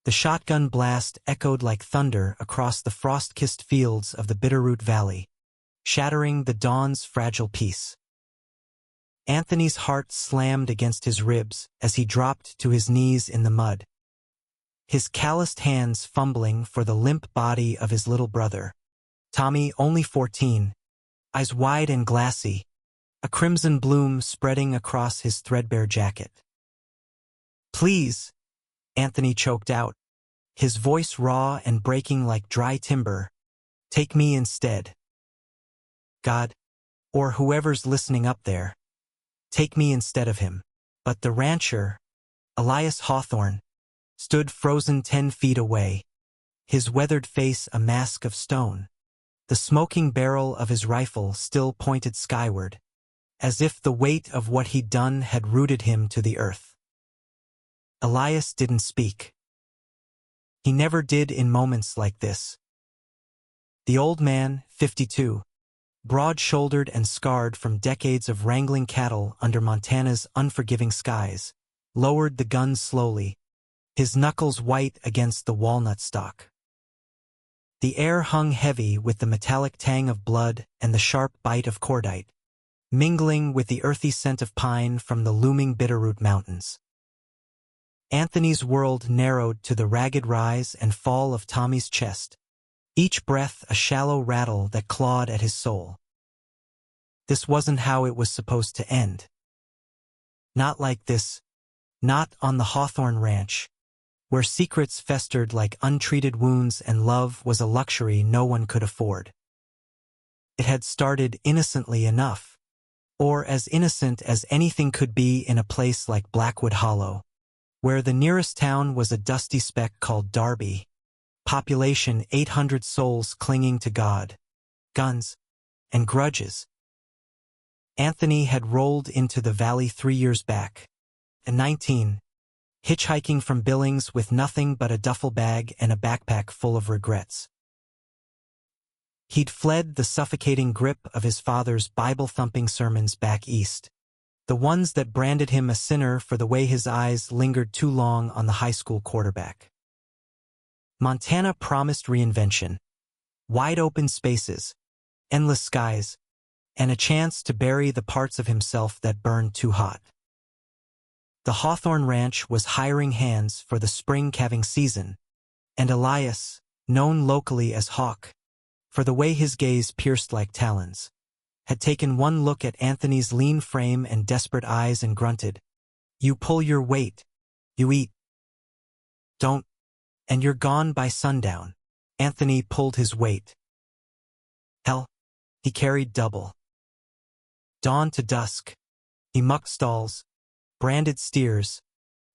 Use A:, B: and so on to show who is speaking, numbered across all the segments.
A: The shotgun blast echoed like thunder across the frost-kissed fields of the Bitterroot Valley, shattering the dawn's fragile peace. Anthony's heart slammed against his ribs as he dropped to his knees in the mud, his calloused hands fumbling for the limp body of his little brother. Tommy, only 14, eyes wide and glassy, a crimson bloom spreading across his threadbare jacket. "Please," Anthony choked out, his voice raw and breaking like dry timber, "take me instead. God, or whoever's listening up there, take me instead of him." But the rancher, Elias Hawthorne, stood frozen 10 feet away, his weathered face a mask of stone. The smoking barrel of his rifle still pointed skyward, as if the weight of what he'd done had rooted him to the earth. Elias didn't speak. He never did in moments like this. The old man, 52, broad-shouldered and scarred from decades of wrangling cattle under Montana's unforgiving skies, lowered the gun slowly, his knuckles white against the walnut stalk. The air hung heavy with the metallic tang of blood and the sharp bite of cordite, mingling with the earthy scent of pine from the looming Bitterroot Mountains. Anthony's world narrowed to the ragged rise and fall of Tommy's chest, each breath a shallow rattle that clawed at his soul. This wasn't how it was supposed to end. Not like this, not on the Hawthorne Ranch, where secrets festered like untreated wounds and love was a luxury no one could afford. It had started innocently enough, or as innocent as anything could be in a place like Blackwood Hollow, where the nearest town was a dusty speck called Darby, population 800 souls clinging to God, guns, and grudges. Anthony had rolled into the valley 3 years back, at 19, hitchhiking from Billings with nothing but a duffel bag and a backpack full of regrets. He'd fled the suffocating grip of his father's Bible-thumping sermons back east, the ones that branded him a sinner for the way his eyes lingered too long on the high school quarterback. Montana promised reinvention, wide-open spaces, endless skies, and a chance to bury the parts of himself that burned too hot. The Hawthorne Ranch was hiring hands for the spring calving season, and Elias, known locally as Hawk, for the way his gaze pierced like talons, had taken one look at Anthony's lean frame and desperate eyes and grunted, "You pull your weight. You eat. Don't. And you're gone by sundown." Anthony pulled his weight. Hell, he carried double. Dawn to dusk, he mucked stalls, branded steers,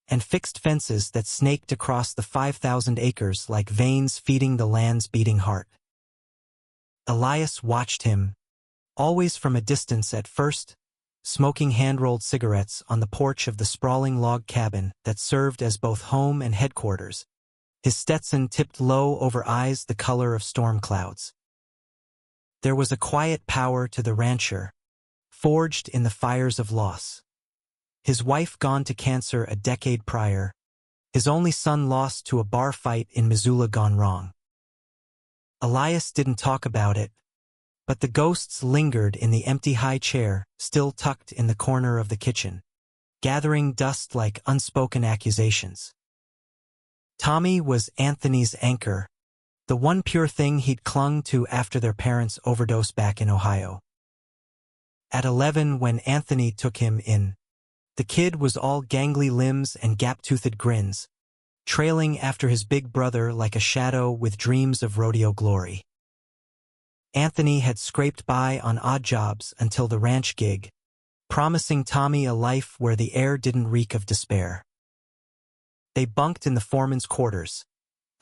A: and fixed fences that snaked across the 5,000 acres like veins feeding the land's beating heart. Elias watched him, always from a distance at first, smoking hand-rolled cigarettes on the porch of the sprawling log cabin that served as both home and headquarters, his Stetson tipped low over eyes the color of storm clouds. There was a quiet power to the rancher, forged in the fires of loss. His wife gone to cancer a decade prior, his only son lost to a bar fight in Missoula gone wrong. Elias didn't talk about it, but the ghosts lingered in the empty high chair, still tucked in the corner of the kitchen, gathering dust like unspoken accusations. Tommy was Anthony's anchor, the one pure thing he'd clung to after their parents overdosed back in Ohio. At 11, when Anthony took him in, the kid was all gangly limbs and gap-toothed grins, trailing after his big brother like a shadow with dreams of rodeo glory. Anthony had scraped by on odd jobs until the ranch gig, promising Tommy a life where the air didn't reek of despair. They bunked in the foreman's quarters,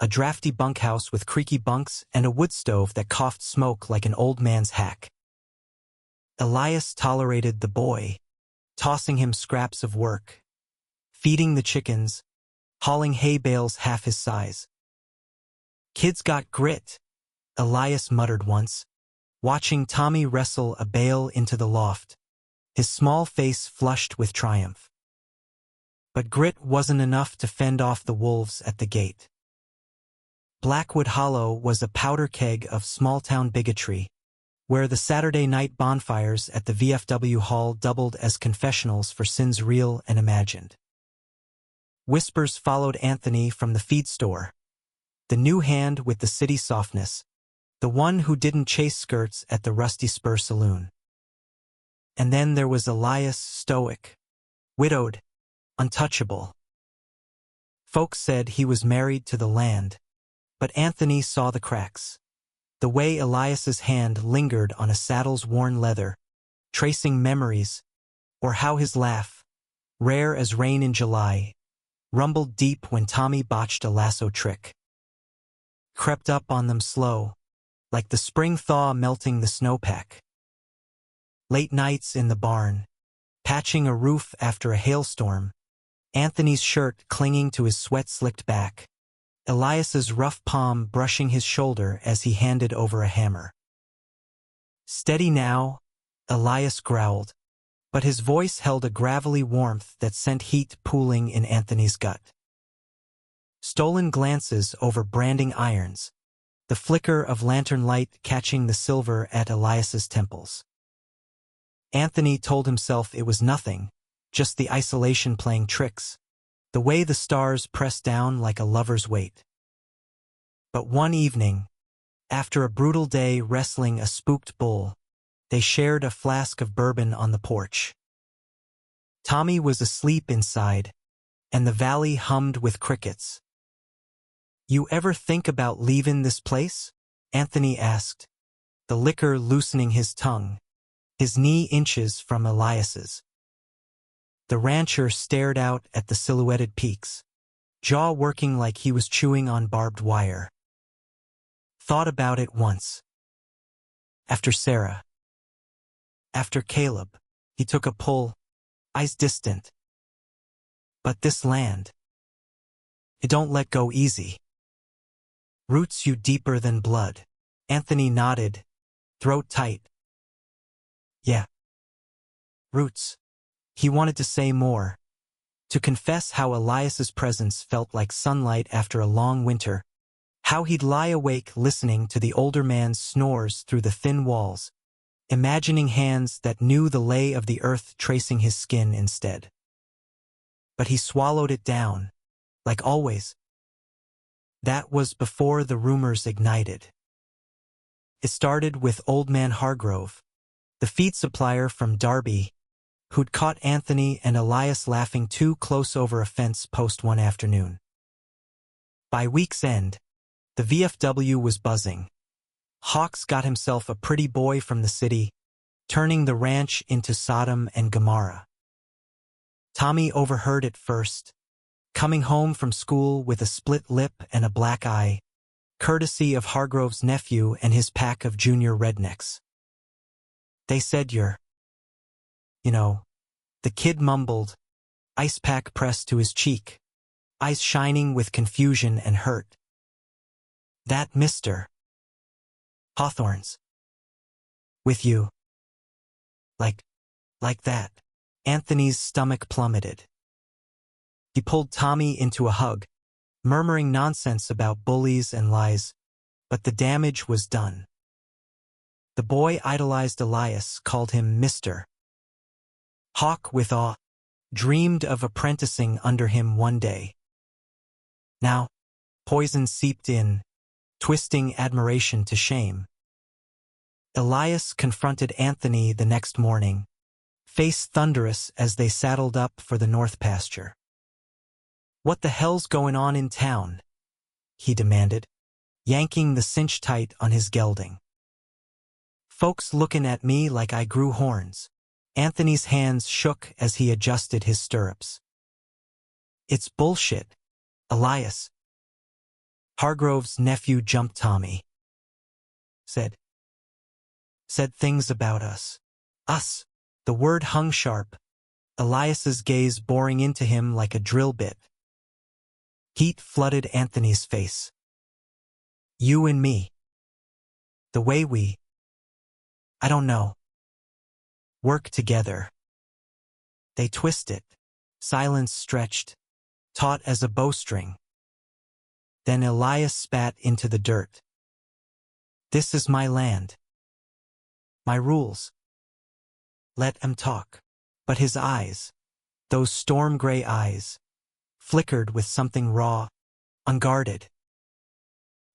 A: a drafty bunkhouse with creaky bunks and a wood stove that coughed smoke like an old man's hack. Elias tolerated the boy, tossing him scraps of work, feeding the chickens, hauling hay bales half his size. "Kid's got grit," Elias muttered once, watching Tommy wrestle a bale into the loft, his small face flushed with triumph. But grit wasn't enough to fend off the wolves at the gate. Blackwood Hollow was a powder keg of small-town bigotry, where the Saturday night bonfires at the VFW Hall doubled as confessionals for sins real and imagined. Whispers followed Anthony from the feed store, the new hand with the city softness, the one who didn't chase skirts at the Rusty Spur Saloon. And then there was Elias, stoic, widowed, untouchable. Folks said he was married to the land, but Anthony saw the cracks. The way Elias's hand lingered on a saddle's worn leather, tracing memories, or how his laugh, rare as rain in July, rumbled deep when Tommy botched a lasso trick. Crept up on them slow, like the spring thaw melting the snowpack. Late nights in the barn, patching a roof after a hailstorm, Anthony's shirt clinging to his sweat-slicked back, Elias's rough palm brushing his shoulder as he handed over a hammer. Steady now, Elias growled, but his voice held a gravelly warmth that sent heat pooling in Anthony's gut. Stolen glances over branding irons, the flicker of lantern light catching the silver at Elias's temples. Anthony told himself it was nothing, just the isolation playing tricks, the way the stars pressed down like a lover's weight. But one evening, after a brutal day wrestling a spooked bull, they shared a flask of bourbon on the porch. Tommy was asleep inside, and the valley hummed with crickets. "You ever think about leaving this place?" Anthony asked, the liquor loosening his tongue, his knee inches from Elias's. The rancher stared out at the silhouetted peaks, jaw working like he was chewing on barbed wire. Thought about it once. After Sarah. After Caleb, he took a pull, eyes distant. But this land, it don't let go easy. Roots you deeper than blood. Anthony nodded, throat tight. Yeah. Roots. He wanted to say more, to confess how Elias's presence felt like sunlight after a long winter, how he'd lie awake listening to the older man's snores through the thin walls, imagining hands that knew the lay of the earth tracing his skin instead. But he swallowed it down, like always. That was before the rumors ignited. It started with Old Man Hargrove, the feed supplier from Derby, who'd caught Anthony and Elias laughing too close over a fence post one afternoon. By week's end, the VFW was buzzing. Hawks got himself a pretty boy from the city, turning the ranch into Sodom and Gomorrah. Tommy overheard it first, coming home from school with a split lip and a black eye, courtesy of Hargrove's nephew and his pack of junior rednecks. "They said you're... you know," the kid mumbled, ice pack pressed to his cheek, eyes shining with confusion and hurt. "That Mr. Hawthorne's with you. Like that." Anthony's stomach plummeted. He pulled Tommy into a hug, murmuring nonsense about bullies and lies, but the damage was done. The boy idolized Elias, called him Mr. Hawk with awe, dreamed of apprenticing under him one day. Now, poison seeped in, twisting admiration to shame. Elias confronted Anthony the next morning, face thunderous as they saddled up for the north pasture. "What the hell's going on in town?" he demanded, yanking the cinch tight on his gelding. "Folks looking at me like I grew horns." Anthony's hands shook as he adjusted his stirrups. "It's bullshit, Elias." Hargrove's nephew jumped Tommy. Said things about us. Us. The word hung sharp, Elias's gaze boring into him like a drill bit. Heat flooded Anthony's face. "You and me. The way we, I don't know, work together." They twist it, silence stretched, taut as a bowstring. Then Elias spat into the dirt. This is my land. My rules. Let him talk. But his eyes, those storm-gray eyes, flickered with something raw, unguarded.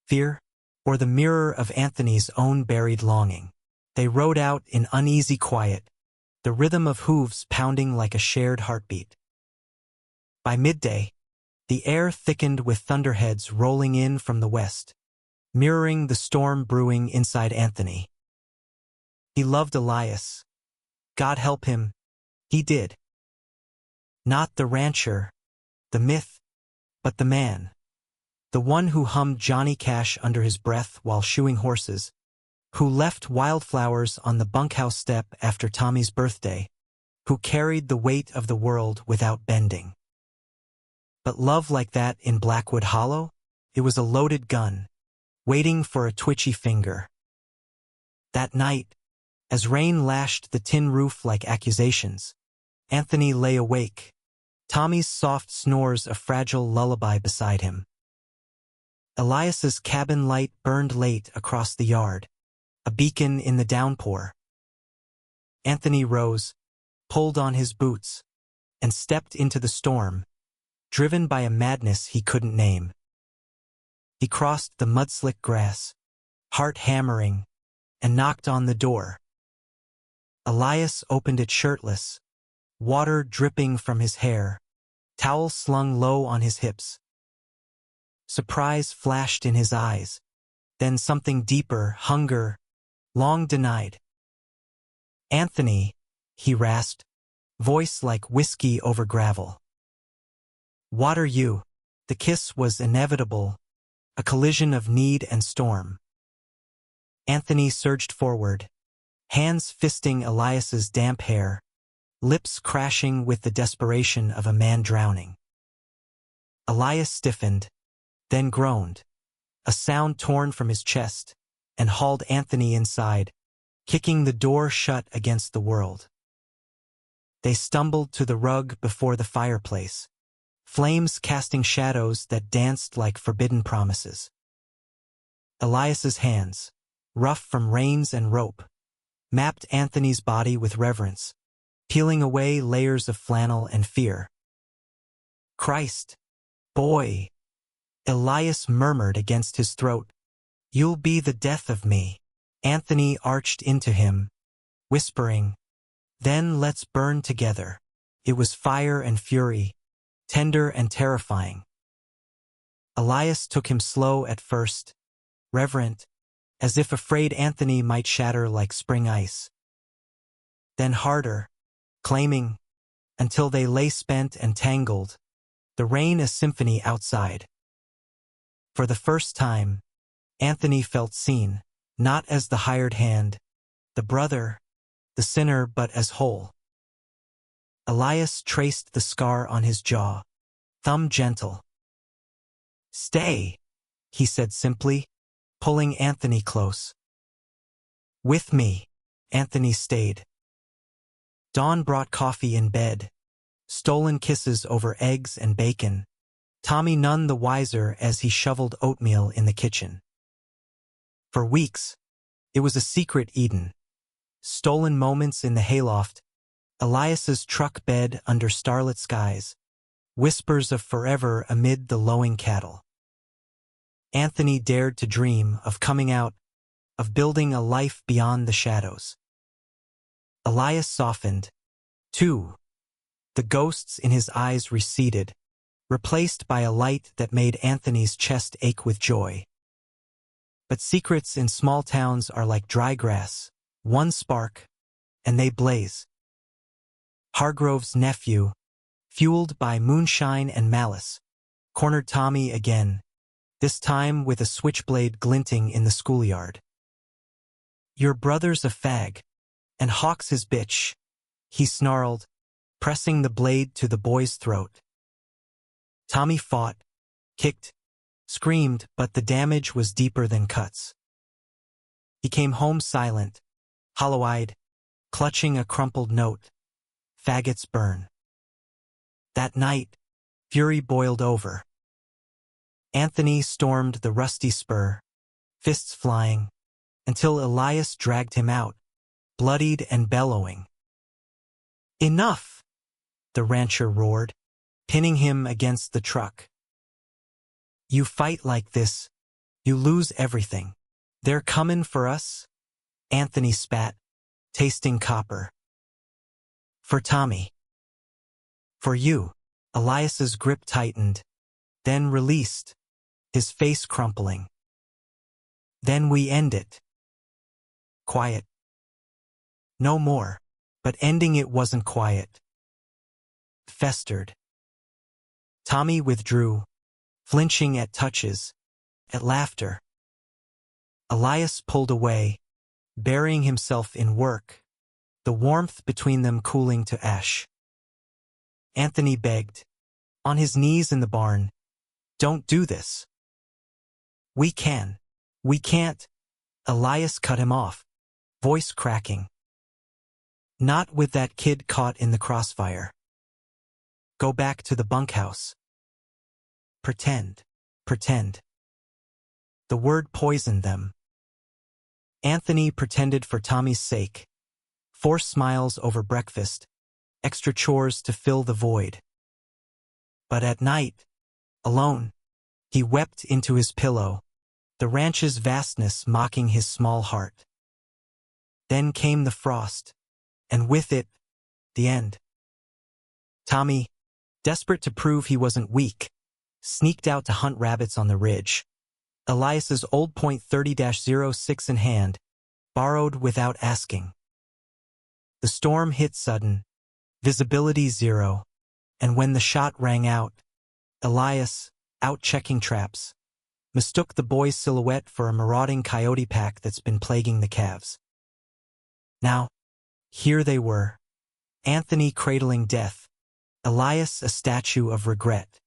A: Fear, or the mirror of Anthony's own buried longing. They rode out in uneasy quiet, the rhythm of hooves pounding like a shared heartbeat. By midday, the air thickened with thunderheads rolling in from the west, mirroring the storm brewing inside Anthony. He loved Elias. God help him, he did. Not the rancher, the myth, but the man. The one who hummed Johnny Cash under his breath while shoeing horses, who left wildflowers on the bunkhouse step after Tommy's birthday, who carried the weight of the world without bending. But love like that in Blackwood Hollow? It was a loaded gun, waiting for a twitchy finger. That night, as rain lashed the tin roof like accusations, Anthony lay awake, Tommy's soft snores a fragile lullaby beside him. Elias's cabin light burned late across the yard, a beacon in the downpour. Anthony rose, pulled on his boots, and stepped into the storm, driven by a madness he couldn't name. He crossed the mud-slick grass, heart hammering, and knocked on the door. Elias opened it shirtless, water dripping from his hair, towel slung low on his hips. Surprise flashed in his eyes, then something deeper, hunger, long denied. "Anthony," he rasped, voice like whiskey over gravel. "What are you?" The kiss was inevitable, a collision of need and storm. Anthony surged forward, hands fisting Elias's damp hair, lips crashing with the desperation of a man drowning. Elias stiffened, then groaned, a sound torn from his chest, and hauled Anthony inside, kicking the door shut against the world. They stumbled to the rug before the fireplace, flames casting shadows that danced like forbidden promises. Elias's hands, rough from reins and rope, mapped Anthony's body with reverence, peeling away layers of flannel and fear. "Christ, boy," Elias murmured against his throat, "you'll be the death of me." Anthony arched into him, whispering, "Then let's burn together." It was fire and fury, tender and terrifying. Elias took him slow at first, reverent, as if afraid Anthony might shatter like spring ice. Then harder, claiming, until they lay spent and tangled, the rain a symphony outside. For the first time, Anthony felt seen, not as the hired hand, the brother, the sinner, but as whole. Elias traced the scar on his jaw, thumb gentle. "Stay," he said simply, pulling Anthony close. "With me." Anthony stayed. Dawn brought coffee in bed, stolen kisses over eggs and bacon, Tommy none the wiser as he shoveled oatmeal in the kitchen. For weeks, it was a secret Eden. Stolen moments in the hayloft, Elias's truck bed under starlit skies, whispers of forever amid the lowing cattle. Anthony dared to dream of coming out, of building a life beyond the shadows. Elias softened, too. The ghosts in his eyes receded, replaced by a light that made Anthony's chest ache with joy. But secrets in small towns are like dry grass, one spark, and they blaze. Hargrove's nephew, fueled by moonshine and malice, cornered Tommy again, this time with a switchblade glinting in the schoolyard. "Your brother's a fag, and Hawk's his bitch," he snarled, pressing the blade to the boy's throat. Tommy fought, kicked, screamed, but the damage was deeper than cuts. He came home silent, hollow-eyed, clutching a crumpled note. "Faggots burn." That night, fury boiled over. Anthony stormed the rusty spur, fists flying, until Elias dragged him out, bloodied and bellowing. "Enough!" the rancher roared, pinning him against the truck. "You fight like this, you lose everything. They're comin' for us," Anthony spat, tasting copper. "For Tommy." "For you." Elias's grip tightened, then released, his face crumpling. "Then we end it." Quiet. No more. But ending it wasn't quiet. Festered. Tommy withdrew, flinching at touches, at laughter. Elias pulled away, burying himself in work, the warmth between them cooling to ash. Anthony begged, on his knees in the barn, "Don't do this." We can't." Elias cut him off, voice cracking. "Not with that kid caught in the crossfire. Go back to the bunkhouse. Pretend. The word poisoned them. Anthony pretended for Tommy's sake, forced smiles over breakfast, extra chores to fill the void. But at night, alone, he wept into his pillow, the ranch's vastness mocking his small heart. Then came the frost, and with it, the end. Tommy, desperate to prove he wasn't weak, sneaked out to hunt rabbits on the ridge. Elias's old .30-06 in hand, borrowed without asking. The storm hit sudden, visibility zero, and when the shot rang out, Elias, out checking traps, mistook the boy's silhouette for a marauding coyote pack that's been plaguing the calves. Now, here they were, Anthony cradling death, Elias a statue of regret.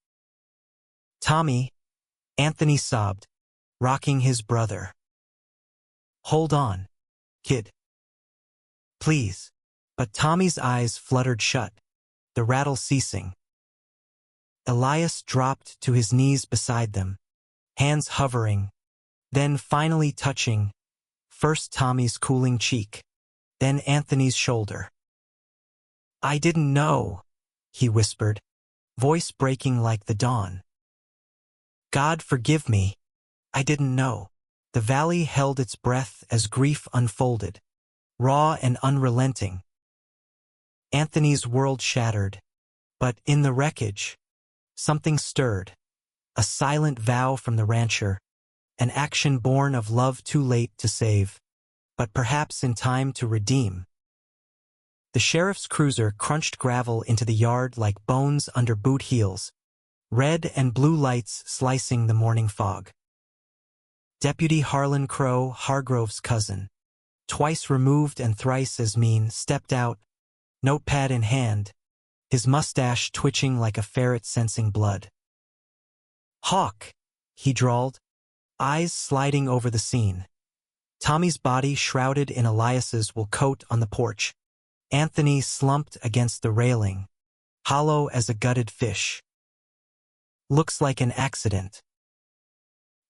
A: "Tommy," Anthony sobbed, rocking his brother. "Hold on, kid. Please." But Tommy's eyes fluttered shut, the rattle ceasing. Elias dropped to his knees beside them, hands hovering, then finally touching, first Tommy's cooling cheek, then Anthony's shoulder. "I didn't know," he whispered, voice breaking like the dawn. "God forgive me, I didn't know." The valley held its breath as grief unfolded, raw and unrelenting. Anthony's world shattered, but in the wreckage, something stirred, a silent vow from the rancher, an action born of love too late to save, but perhaps in time to redeem. The sheriff's cruiser crunched gravel into the yard like bones under boot heels, red and blue lights slicing the morning fog. Deputy Harlan Crow, Hargrove's cousin, twice removed and thrice as mean, stepped out, notepad in hand, his mustache twitching like a ferret sensing blood. "Hawk," he drawled, eyes sliding over the scene. Tommy's body shrouded in Elias's wool coat on the porch. Anthony slumped against the railing, hollow as a gutted fish. "Looks like an accident.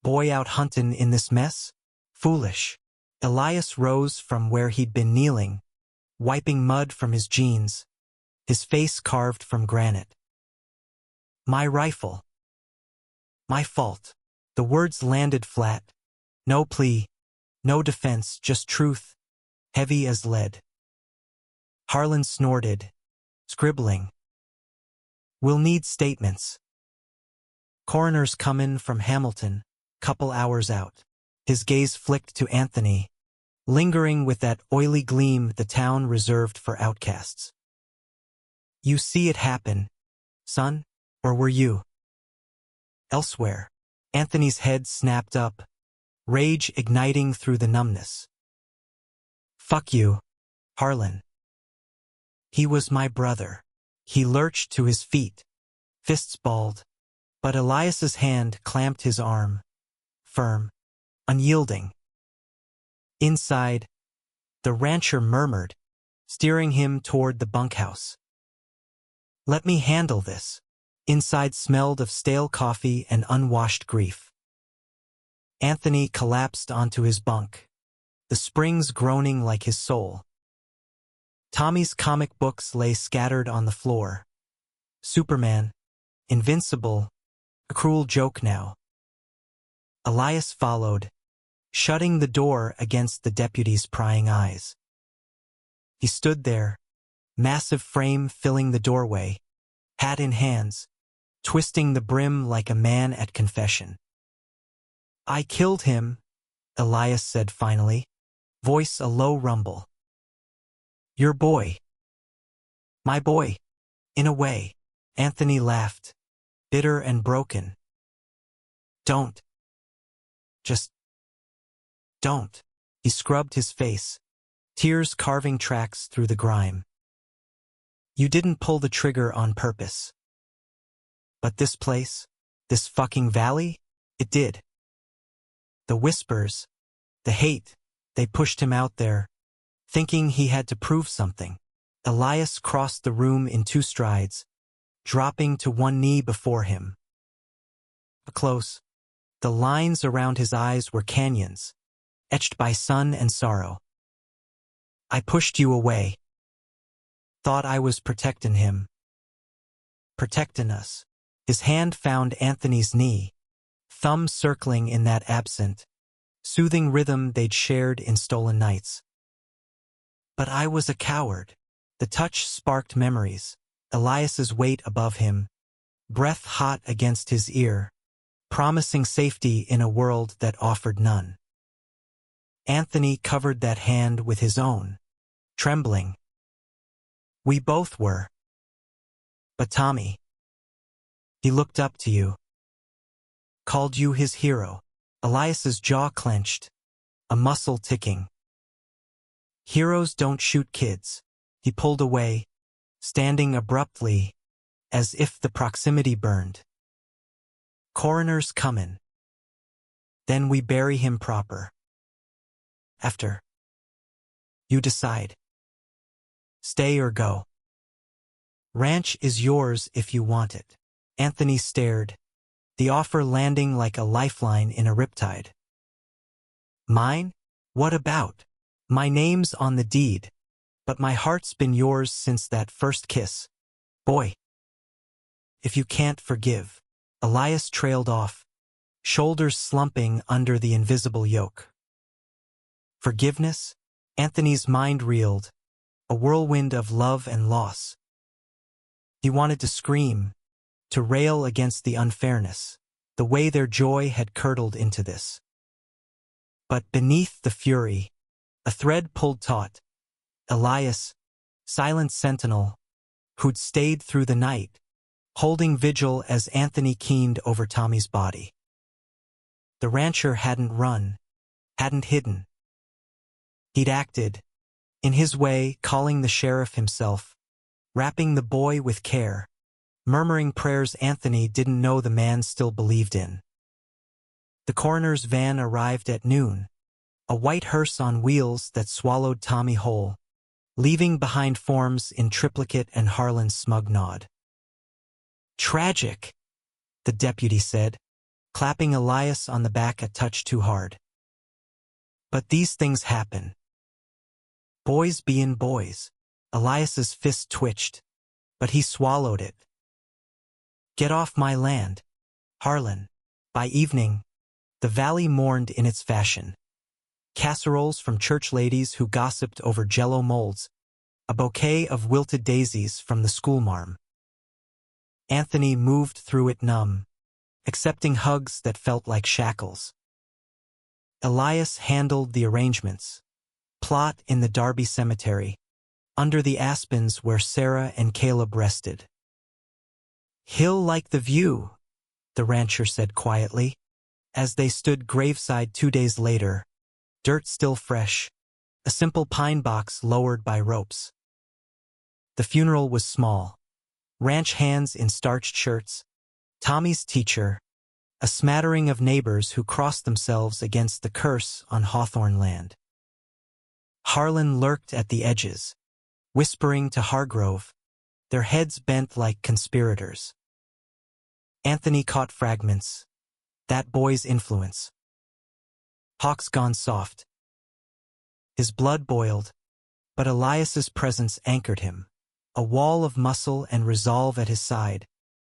A: Boy out huntin' in this mess? Foolish." Elias rose from where he'd been kneeling, wiping mud from his jeans, his face carved from granite. "My rifle. My fault." The words landed flat. No plea, no defense, just truth, heavy as lead. Harlan snorted, scribbling. "We'll need statements. Coroner's comin' from Hamilton, couple hours out." His gaze flicked to Anthony, lingering with that oily gleam the town reserved for outcasts. "You see it happen, son, or were you elsewhere?" Anthony's head snapped up, rage igniting through the numbness. "Fuck you, Harlan. He was my brother." He lurched to his feet, fists balled, but Elias's hand clamped his arm, firm, unyielding. Inside, the rancher murmured, steering him toward the bunkhouse. "Let me handle this." Inside smelled of stale coffee and unwashed grief. Anthony collapsed onto his bunk, the springs groaning like his soul. Tommy's comic books lay scattered on the floor. Superman, invincible, a cruel joke now. Elias followed, shutting the door against the deputy's prying eyes. He stood there, massive frame filling the doorway, hat in hands, twisting the brim like a man at confession. "I killed him," Elias said finally, voice a low rumble. "Your boy." "My boy, in a way," Anthony laughed, bitter and broken. "Don't. Just don't." He scrubbed his face, tears carving tracks through the grime. "You didn't pull the trigger on purpose. But this place, this fucking valley, it did. The whispers, the hate, they pushed him out there, thinking he had to prove something." Elias crossed the room in 2 strides, dropping to one knee before him. Close, the lines around his eyes were canyons, etched by sun and sorrow. "I pushed you away. Thought I was protecting him. Protecting us." His hand found Anthony's knee, thumb circling in that absent, soothing rhythm they'd shared in stolen nights. "But I was a coward." The touch sparked memories, Elias's weight above him, breath hot against his ear, promising safety in a world that offered none. Anthony covered that hand with his own, trembling. "We both were. But Tommy, he looked up to you. Called you his hero." Elias's jaw clenched, a muscle ticking. "Heroes don't shoot kids." He pulled away, standing abruptly, as if the proximity burned. "Coroner's comin'. Then we bury him proper. After. You decide. Stay or go. Ranch is yours if you want it." Anthony stared, the offer landing like a lifeline in a riptide. "Mine? What about? My name's on the deed, but my heart's been yours since that first kiss. Boy. If you can't forgive." Elias trailed off, shoulders slumping under the invisible yoke. Forgiveness? Anthony's mind reeled, a whirlwind of love and loss. He wanted to scream, to rail against the unfairness, the way their joy had curdled into this. But beneath the fury, a thread pulled taut. Elias, silent sentinel, who'd stayed through the night, holding vigil as Anthony keened over Tommy's body. The rancher hadn't run, hadn't hidden. He'd acted, in his way, calling the sheriff himself, wrapping the boy with care, murmuring prayers Anthony didn't know the man still believed in. The coroner's van arrived at noon, a white hearse on wheels that swallowed Tommy whole, leaving behind forms in triplicate and Harlan's smug nod. "Tragic," the deputy said, clapping Elias on the back a touch too hard. "But these things happen. Boys bein' boys." Elias's fist twitched, but he swallowed it. "Get off my land, Harlan." By evening, the valley mourned in its fashion. Casseroles from church ladies who gossiped over jello molds, a bouquet of wilted daisies from the schoolmarm. Anthony moved through it numb, accepting hugs that felt like shackles. Elias handled the arrangements. Plot in the Darby Cemetery, under the aspens where Sarah and Caleb rested. "He'll like the view," the rancher said quietly, as they stood graveside 2 days later, dirt still fresh, a simple pine box lowered by ropes. The funeral was small. Ranch hands in starched shirts, Tommy's teacher, a smattering of neighbors who crossed themselves against the curse on Hawthorne land. Harlan lurked at the edges, whispering to Hargrove, their heads bent like conspirators. Anthony caught fragments. That boy's influence. Hawk's gone soft. His blood boiled, but Elias's presence anchored him. A wall of muscle and resolve at his side,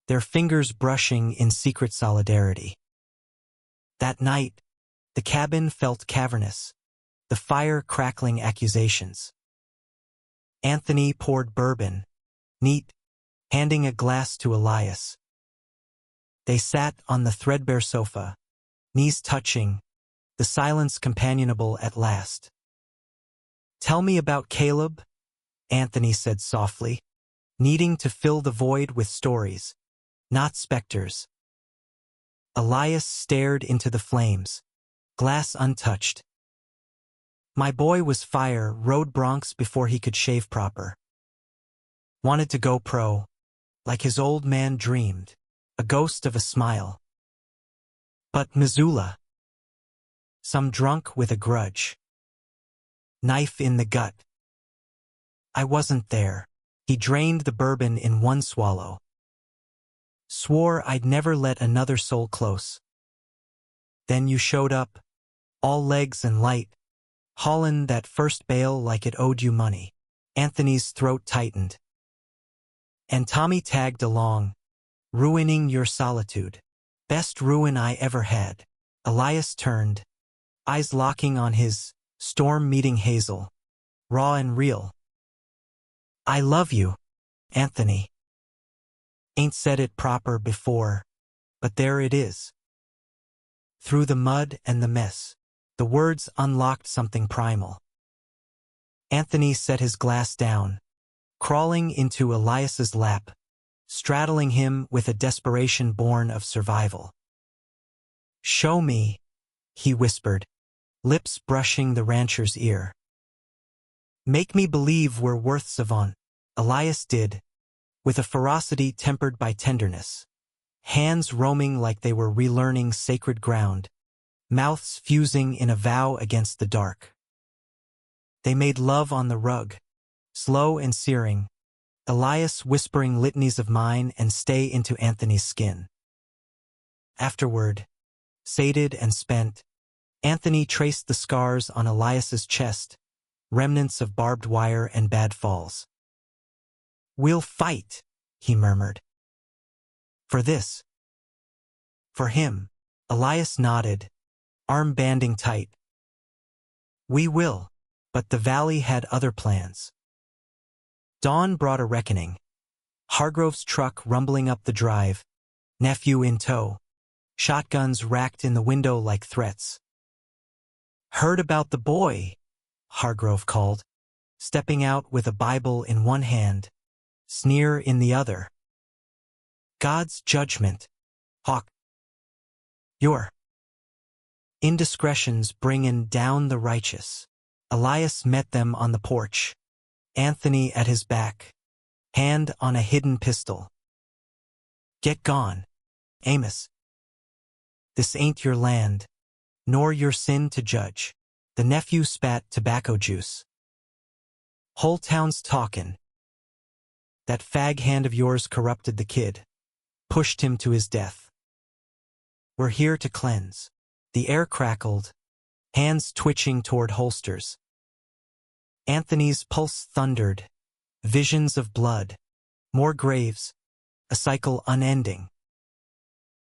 A: their fingers brushing in secret solidarity. That night, the cabin felt cavernous, the fire crackling accusations. Anthony poured bourbon, neat, handing a glass to Elias. They sat on the threadbare sofa, knees touching, the silence companionable at last. "Tell me about Caleb," Anthony said softly, needing to fill the void with stories, not specters. Elias stared into the flames, glass untouched. "My boy was fire, rode broncs before he could shave proper. Wanted to go pro, like his old man dreamed, a ghost of a smile. But Missoula. Some drunk with a grudge. Knife in the gut. I wasn't there." He drained the bourbon in one swallow. "Swore I'd never let another soul close. Then you showed up, all legs and light, haulin' that first bail like it owed you money." Anthony's throat tightened. "And Tommy tagged along, ruining your solitude. Best ruin I ever had." Elias turned, eyes locking on his, storm meeting Hazel, raw and real. "I love you, Anthony. Ain't said it proper before, but there it is." Through the mud and the mess, the words unlocked something primal. Anthony set his glass down, crawling into Elias's lap, straddling him with a desperation born of survival. "Show me," he whispered, lips brushing the rancher's ear. "Make me believe we're worth savant." Elias did, with a ferocity tempered by tenderness, hands roaming like they were relearning sacred ground, mouths fusing in a vow against the dark. They made love on the rug, slow and searing, Elias whispering litanies of mine and stay into Anthony's skin. Afterward, sated and spent, Anthony traced the scars on Elias's chest, remnants of barbed wire and bad falls. "We'll fight," he murmured. "For this." "For him." Elias nodded, arm banding tight. "We will." But the valley had other plans. Dawn brought a reckoning. Hargrove's truck rumbling up the drive, nephew in tow, shotguns racked in the window like threats. "Heard about the boy," Hargrove called, stepping out with a Bible in one hand, sneer in the other. "God's judgment, Hawk. Your indiscretions bringin' down the righteous." Elias met them on the porch, Anthony at his back, hand on a hidden pistol. "Get gone, Amos. This ain't your land, nor your sin to judge." The nephew spat tobacco juice. "Whole town's talkin'. That fag hand of yours corrupted the kid, pushed him to his death. We're here to cleanse." The air crackled, hands twitching toward holsters. Anthony's pulse thundered, visions of blood, more graves, a cycle unending.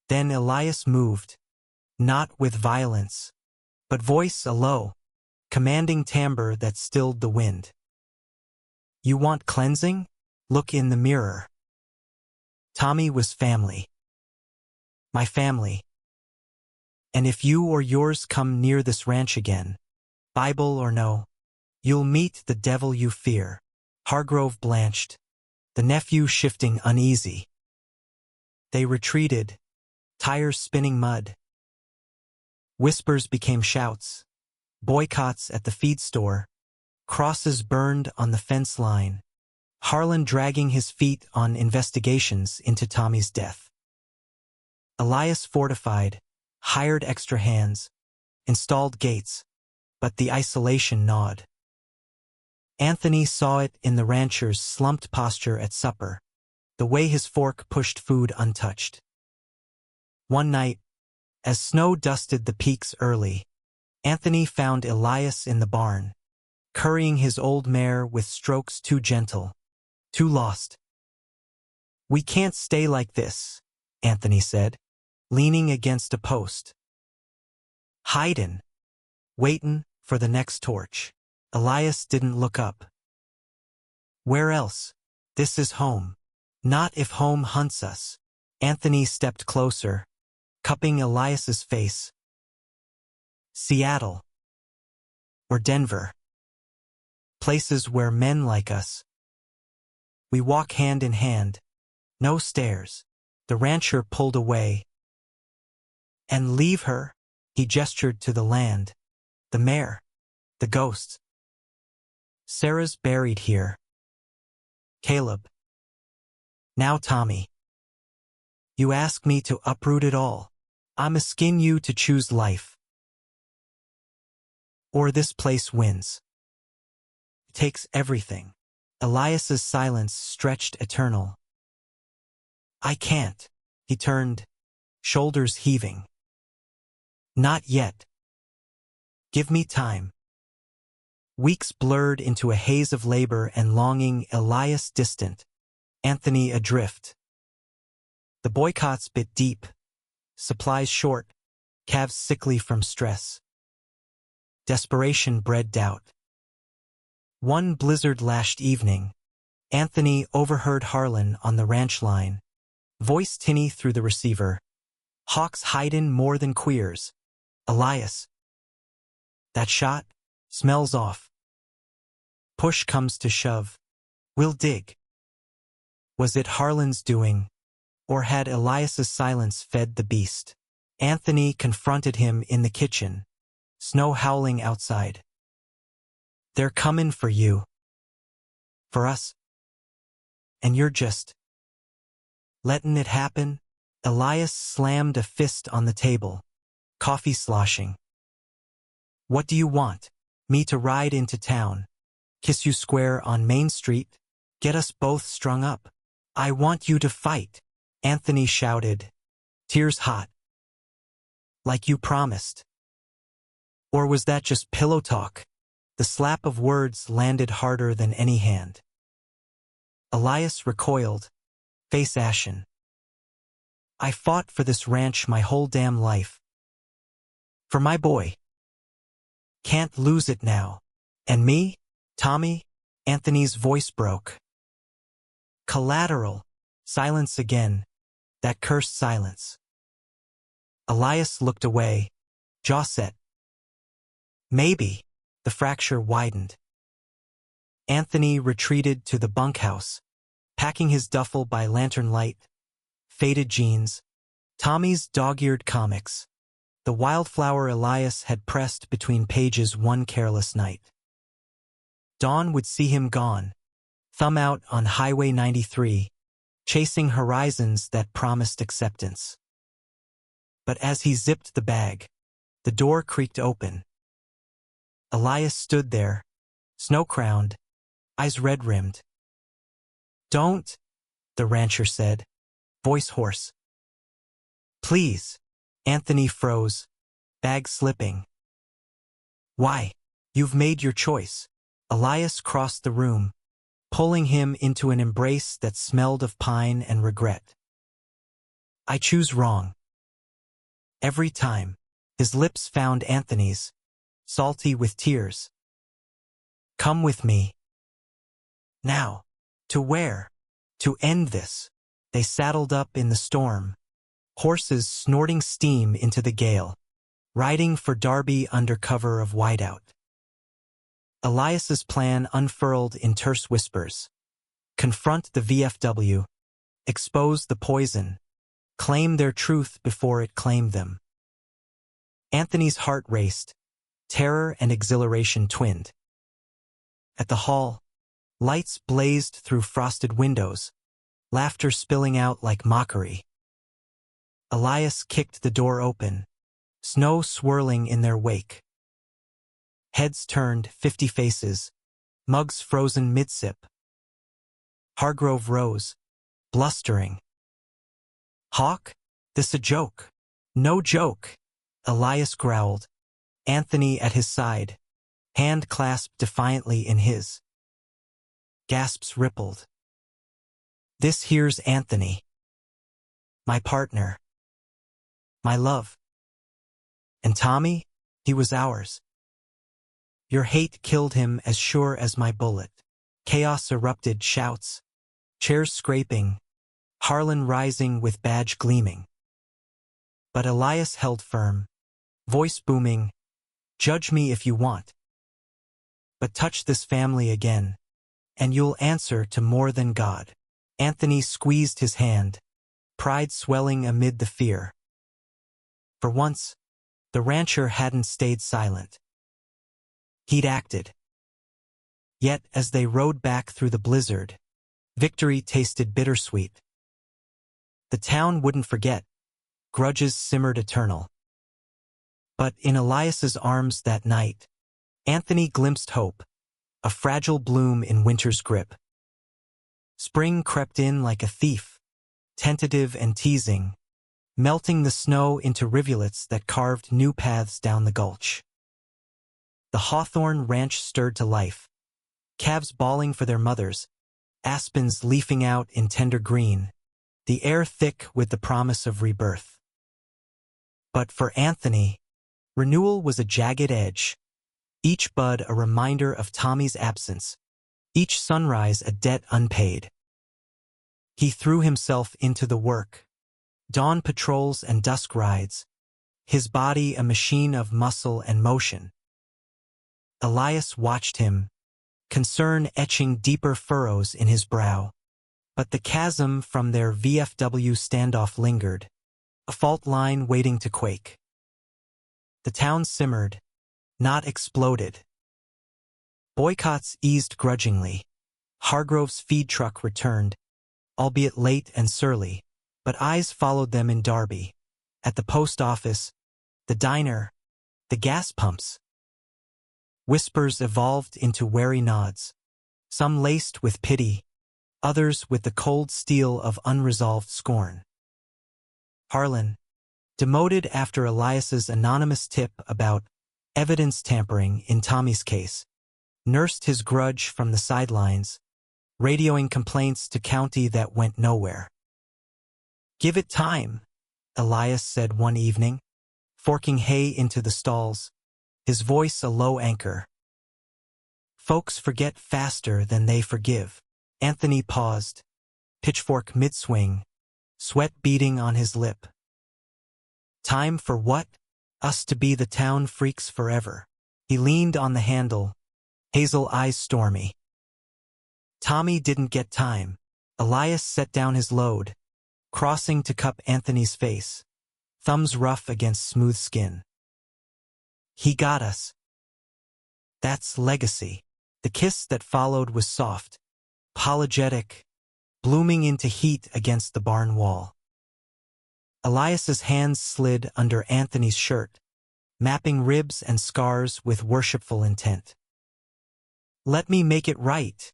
A: Then Elias moved, not with violence, but voice a low, commanding timbre that stilled the wind. "You want cleansing? Look in the mirror." Tommy was family. My family. And if you or yours come near this ranch again, Bible or no, you'll meet the devil you fear. Hargrove blanched, the nephew shifting uneasy. They retreated, tires spinning mud. Whispers became shouts, boycotts at the feed store, crosses burned on the fence line, Harlan dragging his feet on investigations into Tommy's death. Elias fortified, hired extra hands, installed gates, but the isolation gnawed. Anthony saw it in the rancher's slumped posture at supper, the way his fork pushed food untouched. One night, as snow dusted the peaks early, Anthony found Elias in the barn, currying his old mare with strokes too gentle, too lost. "We can't stay like this," Anthony said, leaning against a post. "Hidin', waitin' for the next torch." Elias didn't look up. "Where else? This is home." "Not if home hunts us." Anthony stepped closer, cupping Elias's face. "Seattle. Or Denver. Places where men like us. We walk hand in hand. No stairs." The rancher pulled away. "And leave her," he gestured to the land. "The mare. The ghosts. Sarah's buried here. Caleb. Now Tommy. You ask me to uproot it all. I'm asking you to choose life. Or this place wins. It takes everything." Elias's silence stretched eternal. "I can't." He turned, shoulders heaving. "Not yet. Give me time." Weeks blurred into a haze of labor and longing, Elias distant, Anthony adrift. The boycotts bit deep, supplies short, calves sickly from stress. Desperation bred doubt. One blizzard-lashed evening, Anthony overheard Harlan on the ranch line, voice tinny through the receiver. "Hawks hidin' more than queers. Elias. That shot smells off. Push comes to shove. We'll dig." Was it Harlan's doing, or had Elias's silence fed the beast? Anthony confronted him in the kitchen, snow howling outside. "They're comin' for you. For us. And you're just lettin' it happen." Elias slammed a fist on the table, coffee sloshing. "What do you want? Me to ride into town? Kiss you square on Main Street? Get us both strung up?" "I want you to fight," Anthony shouted, tears hot. "Like you promised." Or was that just pillow talk? The slap of words landed harder than any hand. Elias recoiled, face ashen. "I fought for this ranch my whole damn life. For my boy. Can't lose it now. And me, Tommy?" Anthony's voice broke. "Collateral." Silence again. That cursed silence. Elias looked away, jaw set. "Maybe." The fracture widened. Anthony retreated to the bunkhouse, packing his duffel by lantern light, faded jeans, Tommy's dog-eared comics, the wildflower Elias had pressed between pages one careless night. Dawn would see him gone, thumb out on Highway 93, chasing horizons that promised acceptance. But as he zipped the bag, the door creaked open. Elias stood there, snow-crowned, eyes red-rimmed. "Don't," the rancher said, voice hoarse. "Please." Anthony froze, bag slipping. "Why? You've made your choice." Elias crossed the room, pulling him into an embrace that smelled of pine and regret. "I choose wrong. Every time." His lips found Anthony's, salty with tears. "Come with me." "Now." "To where?" "To end this." They saddled up in the storm, horses snorting steam into the gale, riding for Darby under cover of whiteout. Elias's plan unfurled in terse whispers. Confront the VFW, expose the poison, claim their truth before it claimed them. Anthony's heart raced, terror and exhilaration twinned. At the hall, lights blazed through frosted windows, laughter spilling out like mockery. Elias kicked the door open, snow swirling in their wake. Heads turned, 50 faces, mugs frozen mid-sip. Hargrove rose, blustering. "Hawk, this a joke?" No joke, Elias growled, Anthony at his side, hand clasped defiantly in his. Gasps rippled. This here's Anthony. My partner. My love. And Tommy, he was ours. Your hate killed him as sure as my bullet. Chaos erupted, shouts, chairs scraping, Harlan rising with badge gleaming. But Elias held firm, voice booming, judge me if you want. But touch this family again, and you'll answer to more than God. Anthony squeezed his hand, pride swelling amid the fear. For once, the rancher hadn't stayed silent. He'd acted. Yet as they rode back through the blizzard, victory tasted bittersweet. The town wouldn't forget. Grudges simmered eternal. But in Elias's arms that night, Anthony glimpsed hope, a fragile bloom in winter's grip. Spring crept in like a thief, tentative and teasing, melting the snow into rivulets that carved new paths down the gulch. The Hawthorne ranch stirred to life, calves bawling for their mothers, aspens leafing out in tender green, the air thick with the promise of rebirth. But for Anthony, renewal was a jagged edge, each bud a reminder of Tommy's absence, each sunrise a debt unpaid. He threw himself into the work, dawn patrols and dusk rides, his body a machine of muscle and motion. Elias watched him, concern etching deeper furrows in his brow. But the chasm from their VFW standoff lingered, a fault line waiting to quake. The town simmered, not exploded. Boycotts eased grudgingly. Hargrove's feed truck returned, albeit late and surly, but eyes followed them in Derby, at the post office, the diner, the gas pumps. Whispers evolved into wary nods, some laced with pity, others with the cold steel of unresolved scorn. Harlan, demoted after Elias's anonymous tip about evidence tampering in Tommy's case, nursed his grudge from the sidelines, radioing complaints to county that went nowhere. Give it time, Elias said one evening, forking hay into the stalls, his voice a low anchor. Folks forget faster than they forgive. Anthony paused, pitchfork mid-swing, sweat beading on his lip. Time for what? Us to be the town freaks forever. He leaned on the handle, hazel eyes stormy. Tommy didn't get time. Elias set down his load, crossing to cup Anthony's face, thumbs rough against smooth skin. He got us. That's legacy. The kiss that followed was soft, apologetic, blooming into heat against the barn wall. Elias's hands slid under Anthony's shirt, mapping ribs and scars with worshipful intent. Let me make it right,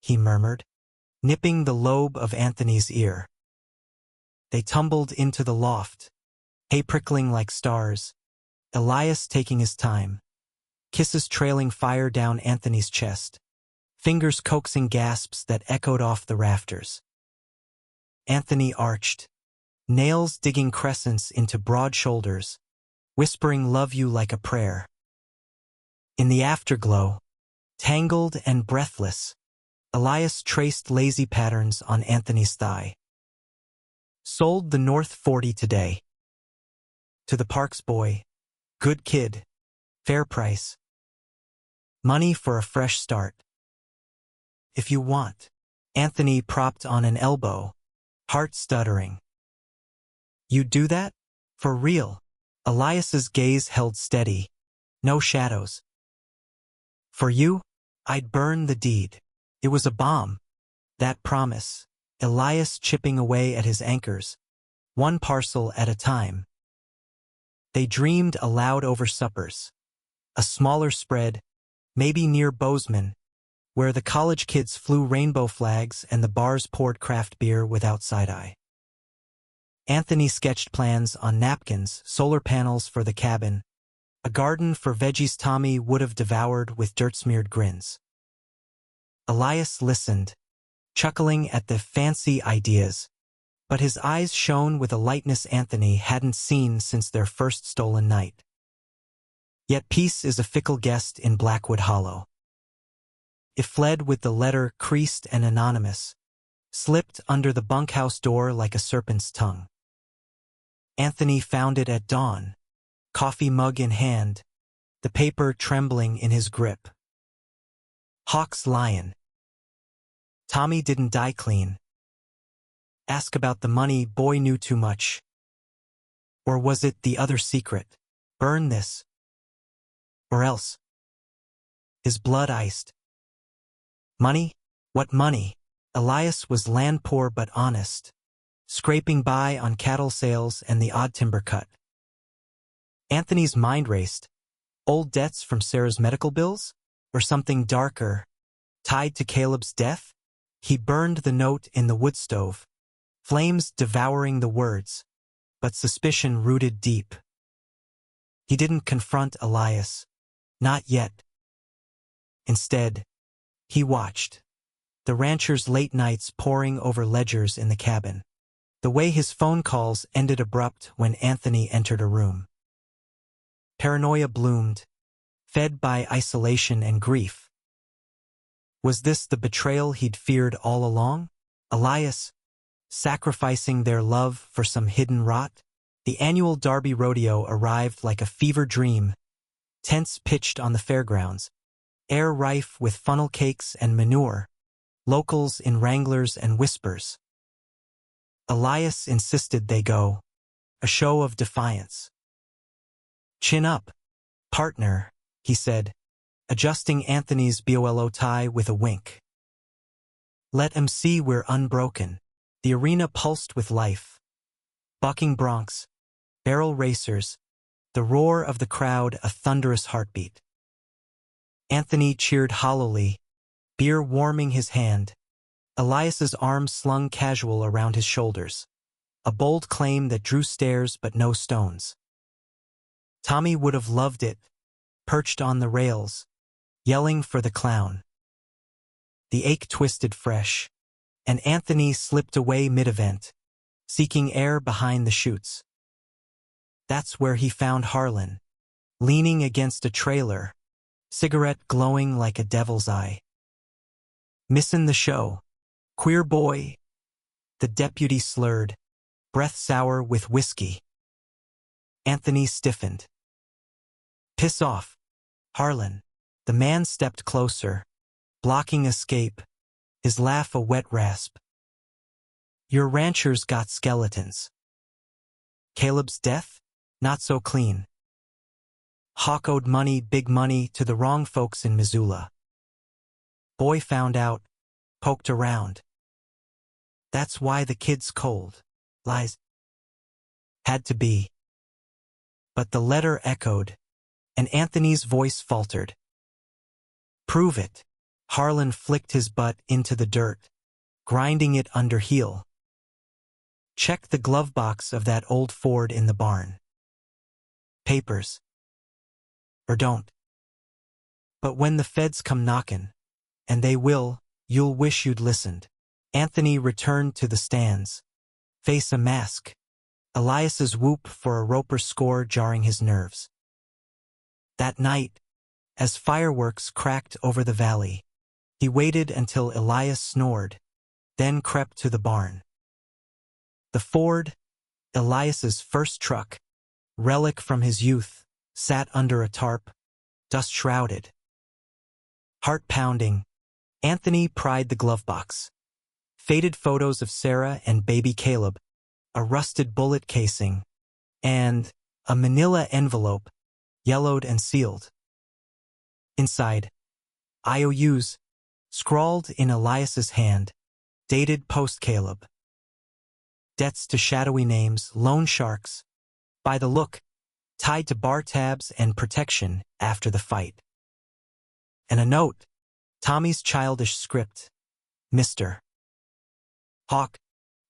A: he murmured, nipping the lobe of Anthony's ear. They tumbled into the loft, hay prickling like stars, Elias taking his time, kisses trailing fire down Anthony's chest, fingers coaxing gasps that echoed off the rafters. Anthony arched, nails digging crescents into broad shoulders, whispering love you like a prayer. In the afterglow, tangled and breathless, Elias traced lazy patterns on Anthony's thigh. Sold the North 40 today. To the Parks boy, good kid, fair price. Money for a fresh start. If you want. Anthony propped on an elbow, heart stuttering. You'd do that? For real? Elias's gaze held steady, no shadows. For you, I'd burn the deed. It was a bomb. That promise, Elias chipping away at his anchors, one parcel at a time. They dreamed aloud over suppers. A smaller spread, maybe near Bozeman, where the college kids flew rainbow flags and the bars poured craft beer without side-eye. Anthony sketched plans on napkins, solar panels for the cabin, a garden for veggies Tommy would have devoured with dirt-smeared grins. Elias listened, chuckling at the fancy ideas, but his eyes shone with a lightness Anthony hadn't seen since their first stolen night. Yet peace is a fickle guest in Blackwood Hollow. It fled with the letter creased and anonymous, slipped under the bunkhouse door like a serpent's tongue. Anthony found it at dawn, coffee mug in hand, the paper trembling in his grip. Hawk's lion. Tommy didn't die clean. Ask about the money, boy knew too much. Or was it the other secret? Burn this. Or else. His blood iced. Money? What money? Elias was land poor but honest, scraping by on cattle sales and the odd timber cut. Anthony's mind raced. Old debts from Sarah's medical bills? Or something darker, tied to Caleb's death? He burned the note in the wood stove, flames devouring the words, but suspicion rooted deep. He didn't confront Elias, not yet. Instead, he watched, the rancher's late nights poring over ledgers in the cabin, the way his phone calls ended abrupt when Anthony entered a room. Paranoia bloomed, fed by isolation and grief. Was this the betrayal he'd feared all along? Elias, sacrificing their love for some hidden rot? The annual Derby rodeo arrived like a fever dream, tents pitched on the fairgrounds, air rife with funnel cakes and manure, locals in wranglers and whispers. Elias insisted they go, a show of defiance. Chin up, partner, he said, adjusting Anthony's BOLO tie with a wink. Let 'em see we're unbroken. The arena pulsed with life. Bucking broncs, barrel racers, the roar of the crowd a thunderous heartbeat. Anthony cheered hollowly, beer warming his hand, Elias's arms slung casual around his shoulders, a bold claim that drew stares but no stones. Tommy would have loved it, perched on the rails, yelling for the clown. The ache twisted fresh, and Anthony slipped away mid-event, seeking air behind the chutes. That's where he found Harlan, leaning against a trailer, cigarette glowing like a devil's eye. Missin' the show, queer boy, the deputy slurred, breath sour with whiskey. Anthony stiffened. Piss off, Harlan. The man stepped closer, blocking escape, his laugh a wet rasp. Your ranchers got skeletons. Caleb's death? Not so clean. Hawk owed money, big money, to the wrong folks in Missoula. Boy found out, poked around. That's why the kid's cold. Lies. Had to be. But the letter echoed, and Anthony's voice faltered. Prove it. Harlan flicked his butt into the dirt, grinding it under heel. Check the glove box of that old Ford in the barn. Papers. Or don't. But when the feds come knockin', and they will, you'll wish you'd listened. Anthony returned to the stands, face a mask, Elias's whoop for a Roper score jarring his nerves. That night, as fireworks cracked over the valley, he waited until Elias snored, then crept to the barn. The Ford, Elias's first truck, relic from his youth, sat under a tarp, dust-shrouded. Heart-pounding, Anthony pried the glove box. Faded photos of Sarah and baby Caleb, a rusted bullet casing, and a manila envelope, yellowed and sealed. Inside, IOUs, scrawled in Elias's hand, dated post-Caleb. Debts to shadowy names, loan sharks, by the look, tied to bar tabs and protection after the fight. And a note, Tommy's childish script, Mr. Hawk,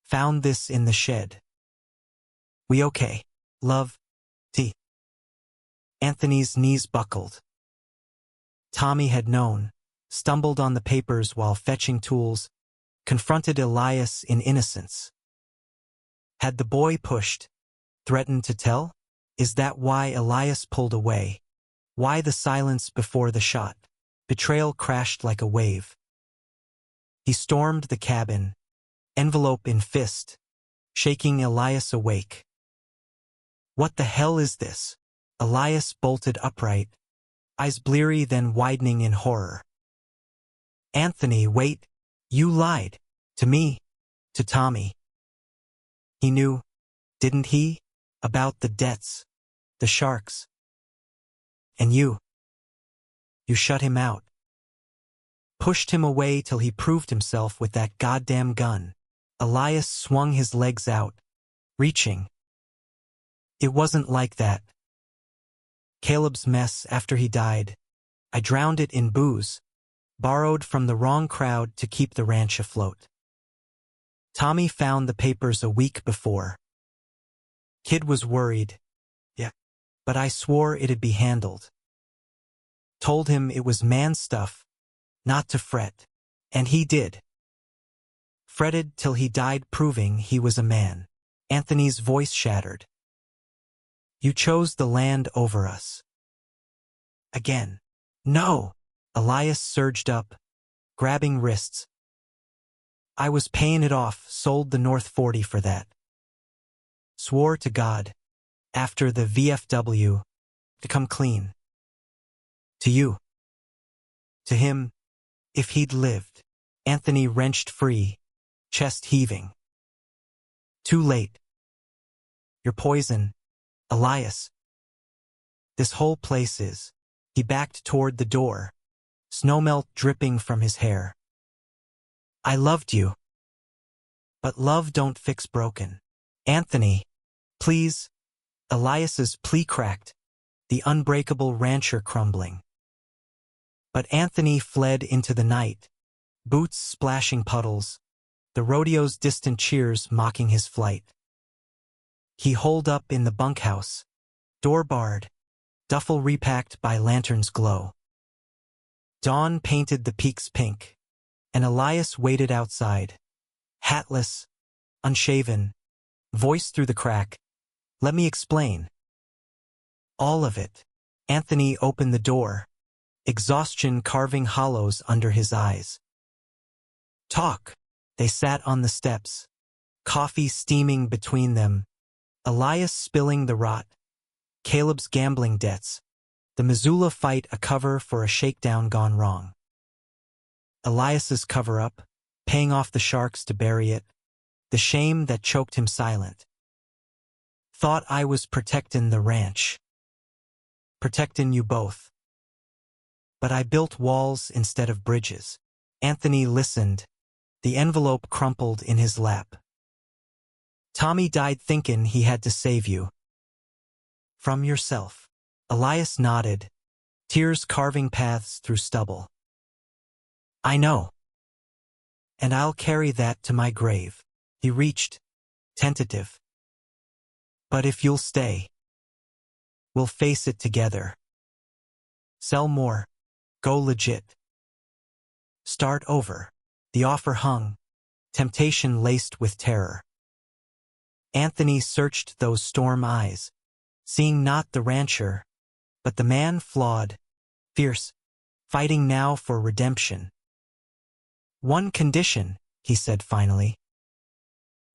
A: found this in the shed. We okay? Love. T. Anthony's knees buckled. Tommy had known, stumbled on the papers while fetching tools, confronted Elias in innocence. Had the boy pushed, threatened to tell? Is that why Elias pulled away? Why the silence before the shot? Betrayal crashed like a wave. He stormed the cabin, envelope in fist, shaking Elias awake. What the hell is this? Elias bolted upright, eyes bleary then widening in horror. Anthony, wait, you lied. To me. To Tommy. He knew, didn't he? About the debts, the sharks. And you shut him out. Pushed him away till he proved himself with that goddamn gun. Elias swung his legs out, reaching. It wasn't like that. Caleb's mess after he died. I drowned it in booze, borrowed from the wrong crowd to keep the ranch afloat. Tommy found the papers a week before. Kid was worried. Yeah. But I swore it'd be handled. Told him it was man stuff, not to fret. And he did. Fretted till he died proving he was a man. Anthony's voice shattered. You chose the land over us. Again. No. Elias surged up, grabbing wrists. I was paying it off, sold the North 40 for that. Swore to God, after the VFW, to come clean. To you. To him, if he'd lived. Anthony wrenched free, chest heaving. Too late. You're poison, Elias. This whole place is. He backed toward the door, snowmelt dripping from his hair. I loved you. But love don't fix broken. Anthony, please. Elias's plea cracked, the unbreakable rancher crumbling. But Anthony fled into the night, boots splashing puddles, the rodeo's distant cheers mocking his flight. He holed up in the bunkhouse, door barred, duffel repacked by lantern's glow. Dawn painted the peaks pink, and Elias waited outside, hatless, unshaven, voice through the crack. Let me explain. All of it. Anthony opened the door, exhaustion carving hollows under his eyes. Talk. They sat on the steps, coffee steaming between them, Elias spilling the rot, Caleb's gambling debts, the Missoula fight a cover for a shakedown gone wrong. Elias's cover-up, paying off the sharks to bury it, the shame that choked him silent. Thought I was protectin' the ranch. Protectin' you both. But I built walls instead of bridges. Anthony listened, the envelope crumpled in his lap. Tommy died thinkin' he had to save you. From yourself. Elias nodded, tears carving paths through stubble. I know. And I'll carry that to my grave. He reached, tentative. But if you'll stay, we'll face it together. Sell more. Go legit. Start over. The offer hung, temptation laced with terror. Anthony searched those storm eyes, seeing not the rancher, but the man flawed, fierce, fighting now for redemption. One condition, he said finally.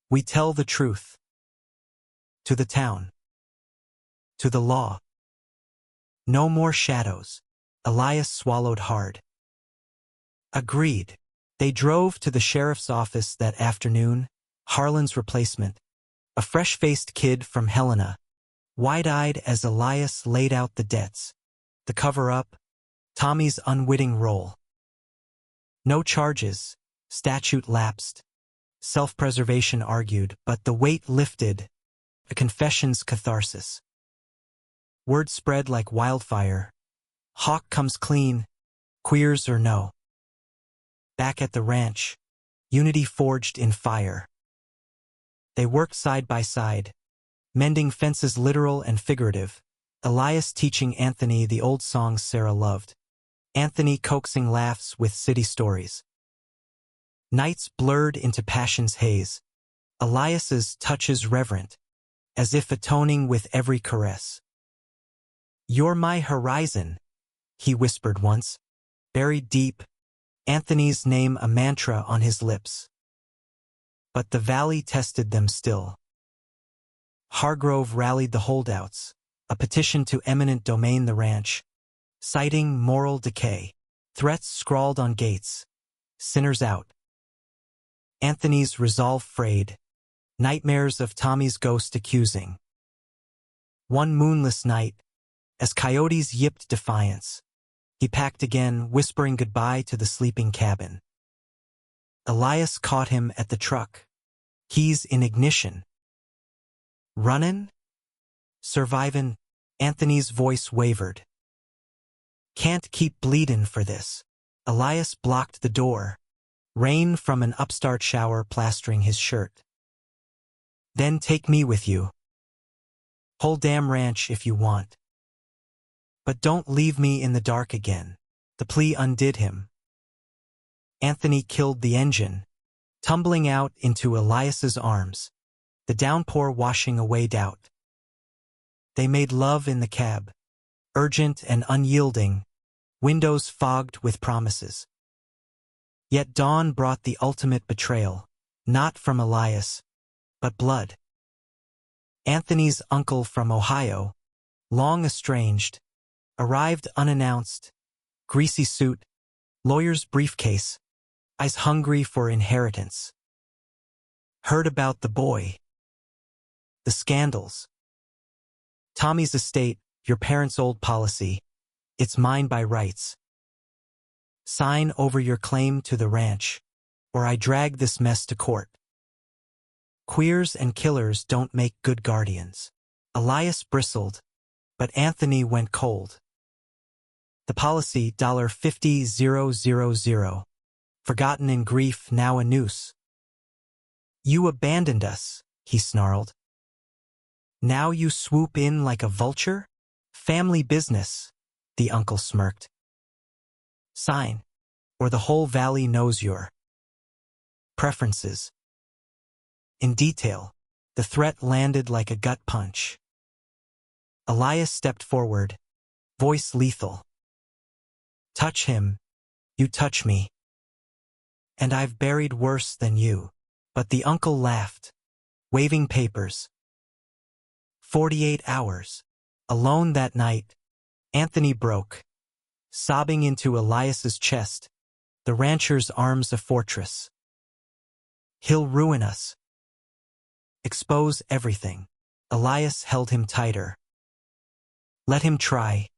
A: We tell the truth. To the town. To the law. No more shadows. Elias swallowed hard. Agreed. They drove to the sheriff's office that afternoon, Harlan's replacement, a fresh-faced kid from Helena, wide-eyed as Elias laid out the debts, the cover-up, Tommy's unwitting role. No charges, statute lapsed, self-preservation argued, but the weight lifted, a confession's catharsis. Word spread like wildfire. Hawk comes clean, queers or no. Back at the ranch, unity forged in fire. They worked side by side, Mending fences literal and figurative. Elias teaching Anthony the old songs Sarah loved. Anthony coaxing laughs with city stories. Nights blurred into passion's haze. Elias's touches reverent, as if atoning with every caress. "You're my horizon," he whispered once, buried deep, Anthony's name a mantra on his lips. But the valley tested them still. Hargrove rallied the holdouts, a petition to eminent domain the ranch, citing moral decay, threats scrawled on gates, sinners out. Anthony's resolve frayed, nightmares of Tommy's ghost accusing. One moonless night, as coyotes yipped defiance, he packed again, whispering goodbye to the sleeping cabin. Elias caught him at the truck, keys in ignition. "Runnin'? Survivin'?" Anthony's voice wavered. "Can't keep bleedin' for this." Elias blocked the door, rain from an upstart shower plastering his shirt. "Then take me with you. Whole damn ranch if you want. But don't leave me in the dark again." The plea undid him. Anthony killed the engine, tumbling out into Elias's arms, the downpour washing away doubt. They made love in the cab, urgent and unyielding, windows fogged with promises. Yet dawn brought the ultimate betrayal, not from Elias, but blood. Anthony's uncle from Ohio, long estranged, arrived unannounced, greasy suit, lawyer's briefcase, eyes hungry for inheritance. Heard about the boy. The scandals. Tommy's estate, your parents' old policy. It's mine by rights. Sign over your claim to the ranch, or I drag this mess to court. Queers and killers don't make good guardians. Elias bristled, but Anthony went cold. The policy $50,000, forgotten in grief, now a noose. "You abandoned us," he snarled. "Now you swoop in like a vulture? Family business," the uncle smirked. "Sign, or the whole valley knows your preferences." In detail, the threat landed like a gut punch. Elias stepped forward, voice lethal. "Touch him, you touch me. And I've buried worse than you." But the uncle laughed, waving papers. 48 hours. Alone that night, Anthony broke, sobbing into Elias's chest, the rancher's arms a fortress. "He'll ruin us. Expose everything." Elias held him tighter. "Let him try.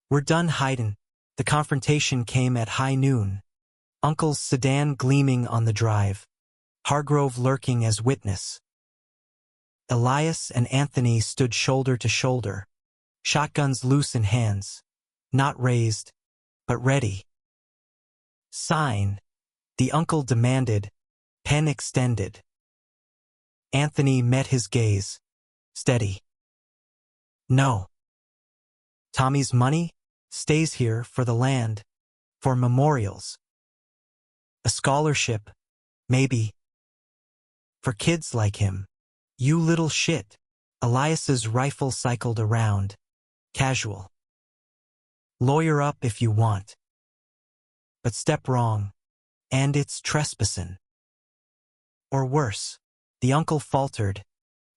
A: We're done hidin'." The confrontation came at high noon, Uncle's sedan gleaming on the drive, Hargrove lurking as witness. Elias and Anthony stood shoulder to shoulder, shotguns loose in hands, not raised, but ready. "Sign," the uncle demanded, pen extended. Anthony met his gaze, steady. "No. Tommy's money stays here for the land, for memorials. A scholarship, maybe. For kids like him. You little shit." Elias's rifle cycled around, casual. "Lawyer up if you want. But step wrong, and it's trespassing. Or worse." The uncle faltered,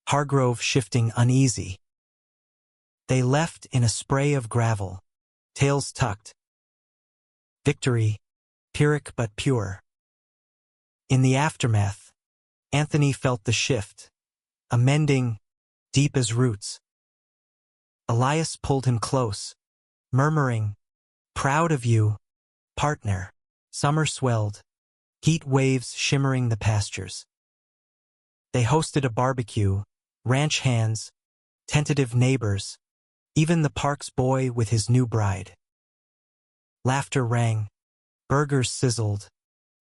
A: Hargrove shifting uneasy. They left in a spray of gravel, tails tucked. Victory, Pyrrhic but pure. In the aftermath, Anthony felt the shift, a mending, deep as roots. Elias pulled him close, murmuring, "Proud of you, partner." Summer swelled, heat waves shimmering the pastures. They hosted a barbecue, ranch hands, tentative neighbors, even the park's boy with his new bride. Laughter rang, burgers sizzled,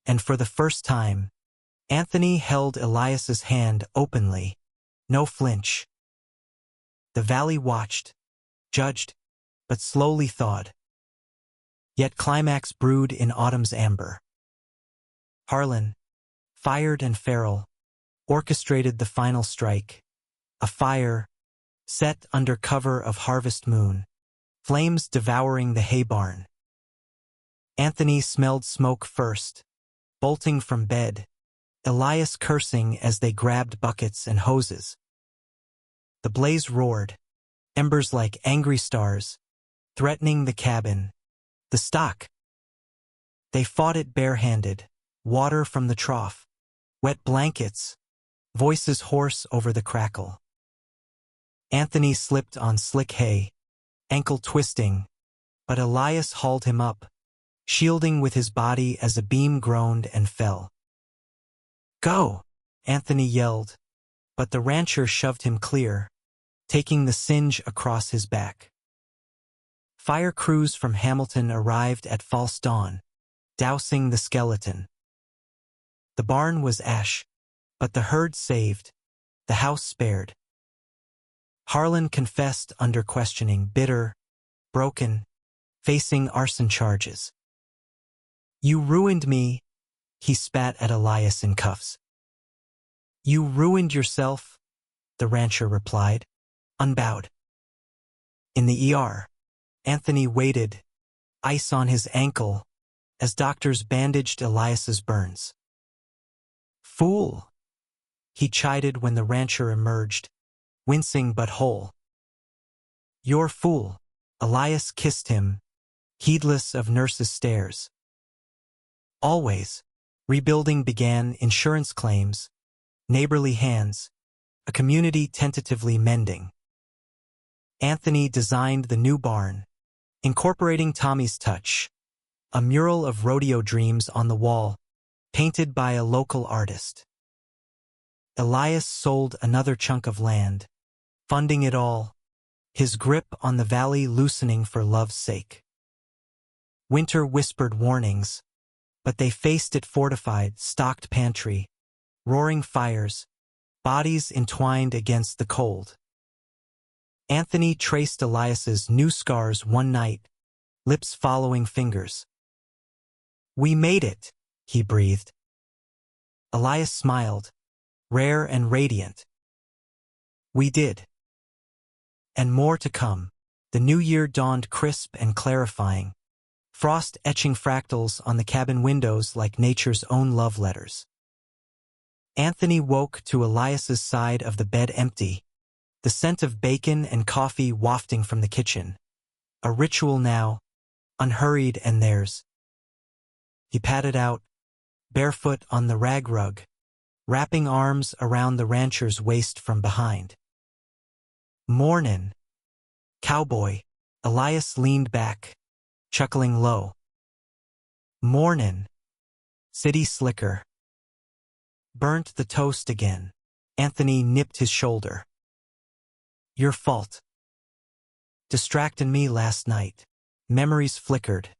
A: and for the first time, Anthony held Elias's hand openly, No flinch. The valley watched, judged, but slowly thawed. Yet climax brewed in autumn's amber. Harlan, fired and feral, orchestrated the final strike. A fire, set under cover of harvest moon, flames devouring the hay barn. Anthony smelled smoke first, bolting from bed, Elias cursing as they grabbed buckets and hoses. The blaze roared, embers like angry stars, threatening the cabin, the stock. They fought it barehanded, water from the trough, wet blankets, voices hoarse over the crackle. Anthony slipped on slick hay, ankle twisting, but Elias hauled him up, shielding with his body as a beam groaned and fell. "Go!" Anthony yelled, but the rancher shoved him clear, taking the singe across his back. Fire crews from Hamilton arrived at false dawn, dousing the skeleton. The barn was ash, but the herd saved, the house spared. Harlan confessed under questioning, bitter, broken, facing arson charges. "You ruined me," he spat at Elias in cuffs. "You ruined yourself," the rancher replied, unbowed. In the ER, Anthony waited, ice on his ankle, as doctors bandaged Elias's burns. "Fool," he chided when the rancher emerged, wincing but whole. "You're fool," Elias kissed him, heedless of nurses' stares. Always, rebuilding began, insurance claims, neighborly hands, a community tentatively mending. Anthony designed the new barn, incorporating Tommy's touch, a mural of rodeo dreams on the wall, painted by a local artist. Elias sold another chunk of land, funding it all, his grip on the valley loosening for love's sake. Winter whispered warnings, but they faced it fortified, stocked pantry, roaring fires, bodies entwined against the cold. Anthony traced Elias's new scars one night, lips following fingers. "We made it," he breathed. Elias smiled, rare and radiant. "We did." And more to come. The new year dawned crisp and clarifying, frost etching fractals on the cabin windows like nature's own love letters. Anthony woke to Elias's side of the bed empty, the scent of bacon and coffee wafting from the kitchen. A ritual now, unhurried and theirs. He padded out, barefoot on the rag rug, wrapping arms around the rancher's waist from behind. "Mornin', cowboy," Elias leaned back, chuckling low. "Mornin', city slicker." Burnt the toast again. Anthony nipped his shoulder. "Your fault. Distractin' me last night." Memories flickered.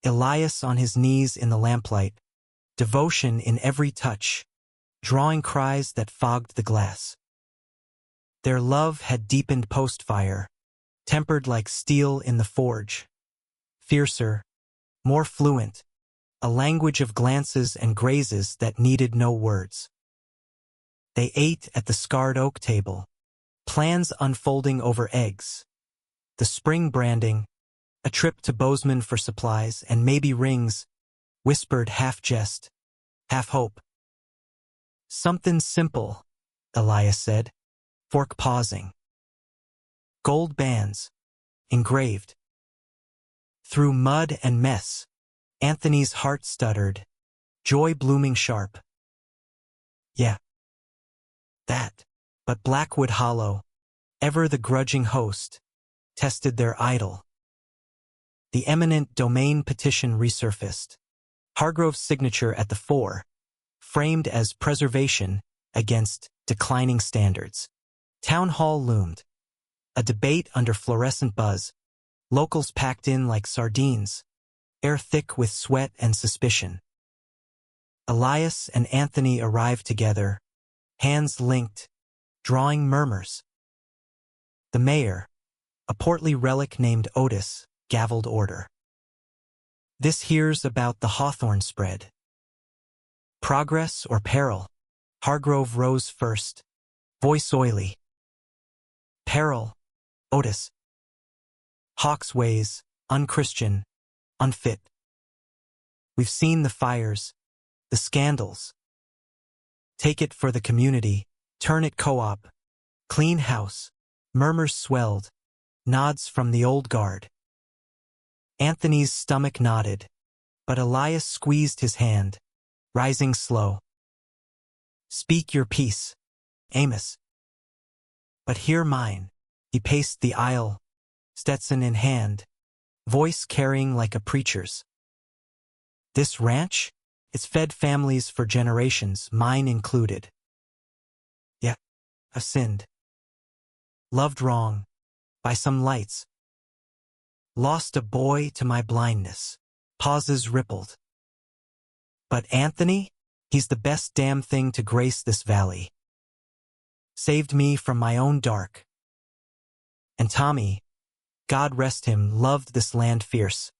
A: Elias on his knees in the lamplight, devotion in every touch, drawing cries that fogged the glass. Their love had deepened post-fire, tempered like steel in the forge. Fiercer, more fluent, a language of glances and grazes that needed no words. They ate at the scarred oak table, plans unfolding over eggs. The spring branding, a trip to Bozeman for supplies and maybe rings, whispered half jest, half hope. "Something simple," Elias said, fork pausing. "Gold bands, engraved." Through mud and mess, Anthony's heart stuttered, joy blooming sharp. "Yeah, that." But Blackwood Hollow, ever the grudging host, tested their idol. The eminent domain petition resurfaced, Hargrove's signature at the fore, framed as preservation against declining standards. Town hall loomed, a debate under fluorescent buzz, locals packed in like sardines, air thick with sweat and suspicion. Elias and Anthony arrived together, hands linked, drawing murmurs. The mayor, a portly relic named Otis, gavelled order. This here's about the hawthorn spread. Progress or peril? Hargrove rose first, voice oily. Peril, Otis. Hawk's ways, unchristian, unfit. We've seen the fires, the scandals. Take it for the community, turn it co-op. Clean house, murmurs swelled, nods from the old guard. Anthony's stomach nodded, but Elias squeezed his hand, rising slow. Speak your piece, Amos. But hear mine. He paced the aisle, Stetson in hand, voice carrying like a preacher's. This ranch? It's fed families for generations, mine included. Yeah, I've sinned. Loved wrong, by some lights. Lost a boy to my blindness. Pauses rippled. But Anthony? He's the best damn thing to grace this valley. Saved me from my own dark. And Tommy, God rest him, loved this land fierce.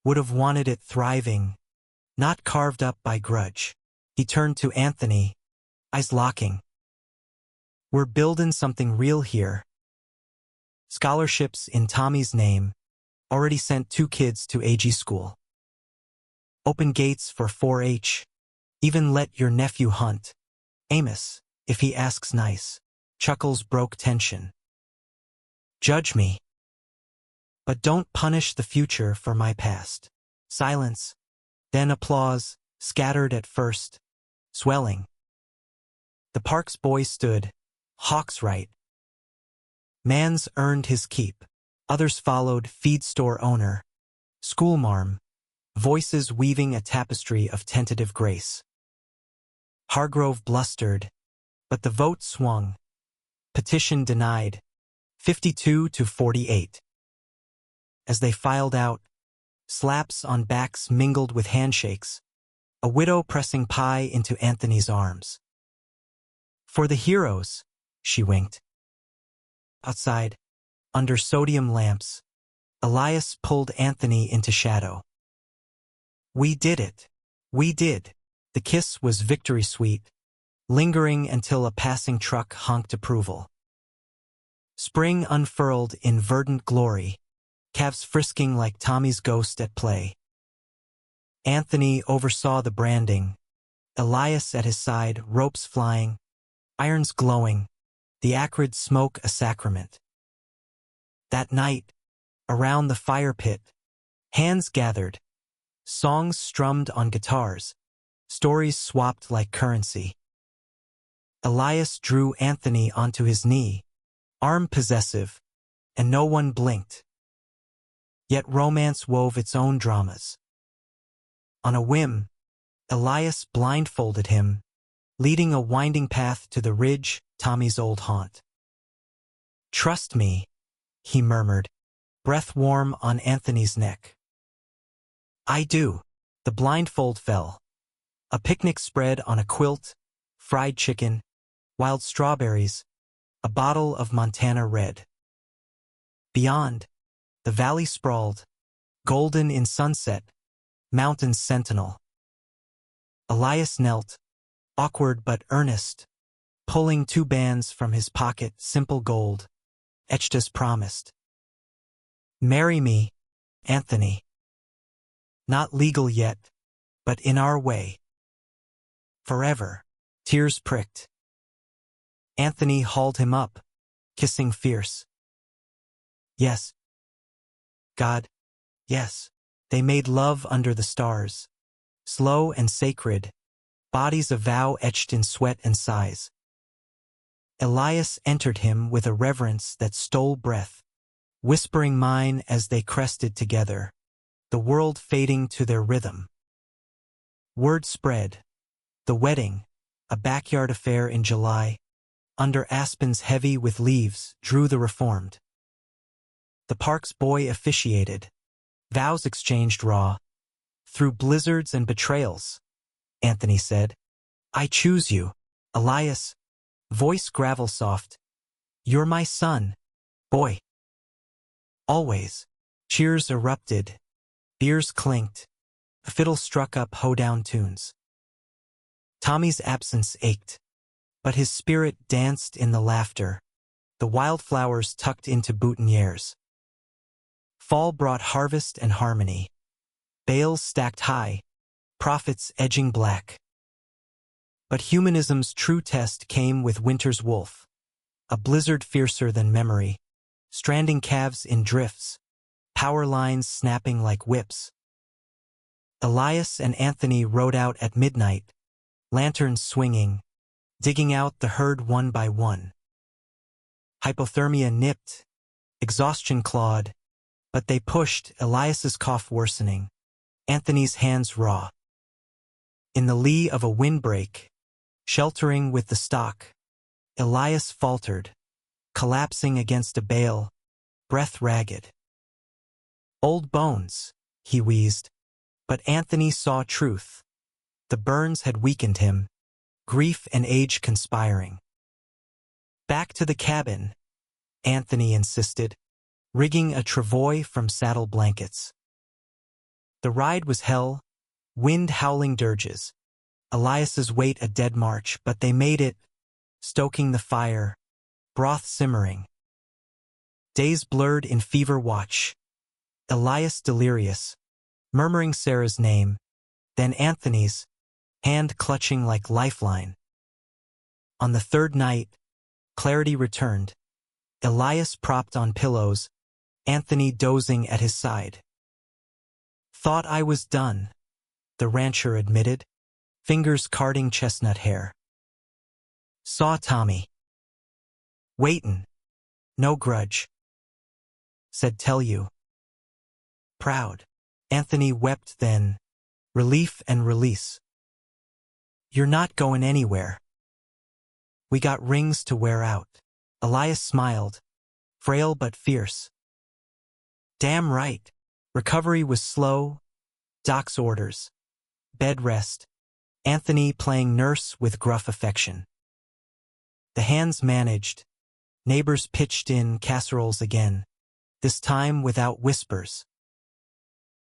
A: Would have wanted it thriving, not carved up by grudge. He turned to Anthony, eyes locking. We're building something real here. Scholarships in Tommy's name, already sent 2 kids to AG school. Open gates for 4-H, even let your nephew hunt. Amos, if he asks nice. Chuckles broke tension. Judge me. But don't punish the future for my past. Silence, then applause, scattered at first, swelling. The Parks boy stood, Hawk's right. Man's earned his keep. Others followed, feed store owner, schoolmarm, voices weaving a tapestry of tentative grace. Hargrove blustered, but the vote swung. Petition denied, 52-48. As they filed out, slaps on backs mingled with handshakes, a widow pressing pie into Anthony's arms. For the heroes, she winked. Outside, under sodium lamps, Elias pulled Anthony into shadow. We did it. We did. The kiss was victory sweet, lingering until a passing truck honked approval. Spring unfurled in verdant glory, calves frisking like Tommy's ghost at play. Anthony oversaw the branding, Elias at his side, ropes flying, irons glowing, the acrid smoke a sacrament. That night, around the fire pit, hands gathered, songs strummed on guitars, stories swapped like currency. Elias drew Anthony onto his knee, arm possessive, and no one blinked. Yet romance wove its own dramas. On a whim, Elias blindfolded him, leading a winding path to the ridge, Tommy's old haunt. Trust me, he murmured, breath warm on Anthony's neck. I do. The blindfold fell. A picnic spread on a quilt, fried chicken, wild strawberries, a bottle of Montana Red. Beyond, the valley sprawled, golden in sunset, mountains sentinel. Elias knelt, awkward but earnest, pulling 2 bands from his pocket, simple gold, etched as promised. Marry me, Anthony. Not legal yet, but in our way. Forever. Tears pricked. Anthony hauled him up, kissing fierce. Yes. God, yes. They made love under the stars, slow and sacred, bodies of vow etched in sweat and sighs. Elias entered him with a reverence that stole breath, whispering mine as they crested together, the world fading to their rhythm. Word spread. The wedding, a backyard affair in July, under aspens heavy with leaves, drew the reformed. The Parks boy officiated, vows exchanged raw, through blizzards and betrayals. Anthony said, I choose you, Elias, Voice gravel soft. You're my son, boy. Always. Cheers erupted. Beers clinked. A fiddle struck up hoedown tunes. Tommy's absence ached, but his spirit danced in the laughter, the wildflowers tucked into boutonnieres. Fall brought harvest and harmony. Bales stacked high, prophets edging black. But humanism's true test came with winter's wolf, a blizzard fiercer than memory, stranding calves in drifts, power lines snapping like whips. Elias and Anthony rode out at midnight, lanterns swinging, digging out the herd one by one. Hypothermia nipped, exhaustion clawed, but they pushed, Elias's cough worsening, Anthony's hands raw. In the lee of a windbreak, sheltering with the stock, Elias faltered, collapsing against a bale, breath ragged. Old bones, he wheezed, but Anthony saw truth. The burns had weakened him, grief and age conspiring. Back to the cabin, Anthony insisted, rigging a travois from saddle blankets. The ride was hell, wind howling dirges, Elias's weight a dead march, but they made it, stoking the fire, broth simmering. Days blurred in fever watch, Elias delirious, murmuring Sarah's name, then Anthony's, hand clutching like lifeline. On the third night, clarity returned, Elias propped on pillows, Anthony dozing at his side. Thought I was done, the rancher admitted, fingers carding chestnut hair. Saw Tommy. Waitin', no grudge. Said tell you. Proud. Anthony wept then, relief and release. You're not going anywhere. We got rings to wear out. Elias smiled, frail but fierce. Damn right. Recovery was slow, doc's orders, bed rest, Anthony playing nurse with gruff affection. The hands managed, neighbors pitched in casseroles again, this time without whispers.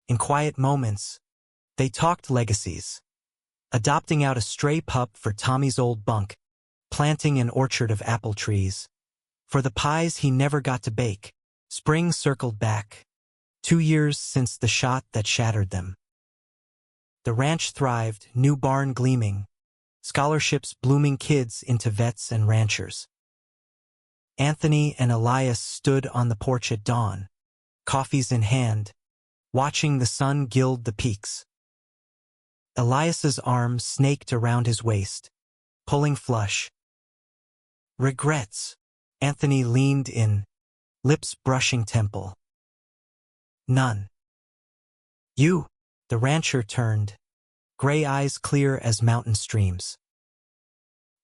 A: In quiet moments, they talked legacies, adopting out a stray pup for Tommy's old bunk, planting an orchard of apple trees. For the pies he never got to bake, spring circled back, 2 years since the shot that shattered them. The ranch thrived, new barn gleaming, scholarships blooming kids into vets and ranchers. Anthony and Elias stood on the porch at dawn, coffees in hand, watching the sun gild the peaks. Elias's arm snaked around his waist, pulling flush. Regrets. Anthony leaned in, lips brushing temple. None. You, the rancher turned, gray eyes clear as mountain streams.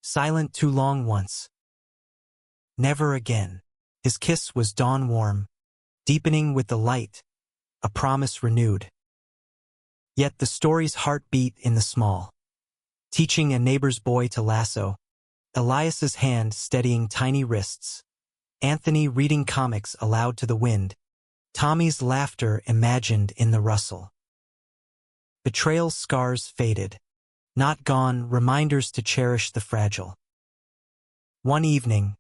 A: Silent too long once. Never again. His kiss was dawn warm, deepening with the light, a promise renewed. Yet the story's heart beat in the small. Teaching a neighbor's boy to lasso, Elias's hand steadying tiny wrists, Anthony reading comics aloud to the wind, Tommy's laughter imagined in the rustle. Betrayal's scars faded, not gone, reminders to cherish the fragile. One evening,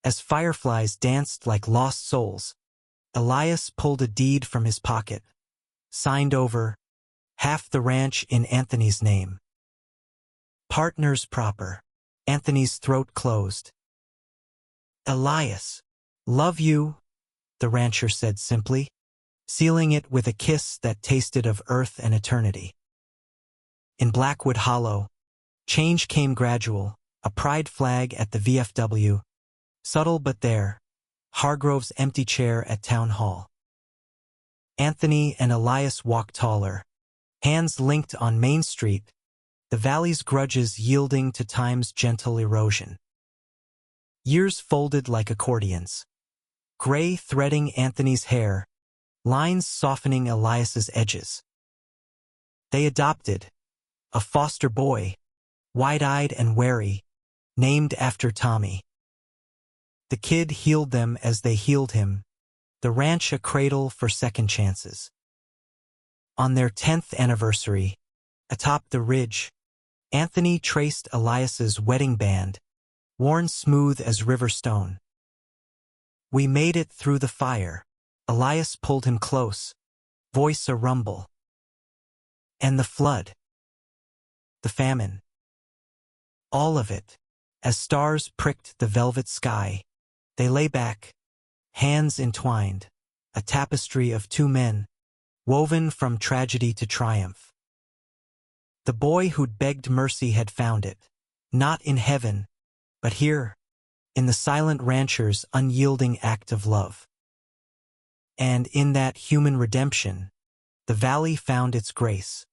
A: as fireflies danced like lost souls, Elias pulled a deed from his pocket, signed over, half the ranch in Anthony's name. Partners proper. Anthony's throat closed. Elias, love you, the rancher said simply, sealing it with a kiss that tasted of earth and eternity. In Blackwood Hollow, change came gradual, a pride flag at the VFW, subtle but there, Hargrove's empty chair at town hall. Anthony and Elias walked taller, hands linked on Main Street, the valley's grudges yielding to time's gentle erosion. Years folded like accordions, gray threading Anthony's hair, lines softening Elias's edges. They adopted, a foster boy, wide-eyed and wary, named after Tommy. The kid healed them as they healed him, the ranch a cradle for second chances. On their 10th anniversary, atop the ridge, Anthony traced Elias's wedding band, worn smooth as river stone. We made it through the fire. Elias pulled him close, voice a rumble. And the flood. The famine. All of it. As stars pricked the velvet sky, they lay back, hands entwined, a tapestry of two men, woven from tragedy to triumph. The boy who'd begged mercy had found it, not in heaven, but here, in the silent rancher's unyielding act of love. And in that human redemption, the valley found its grace.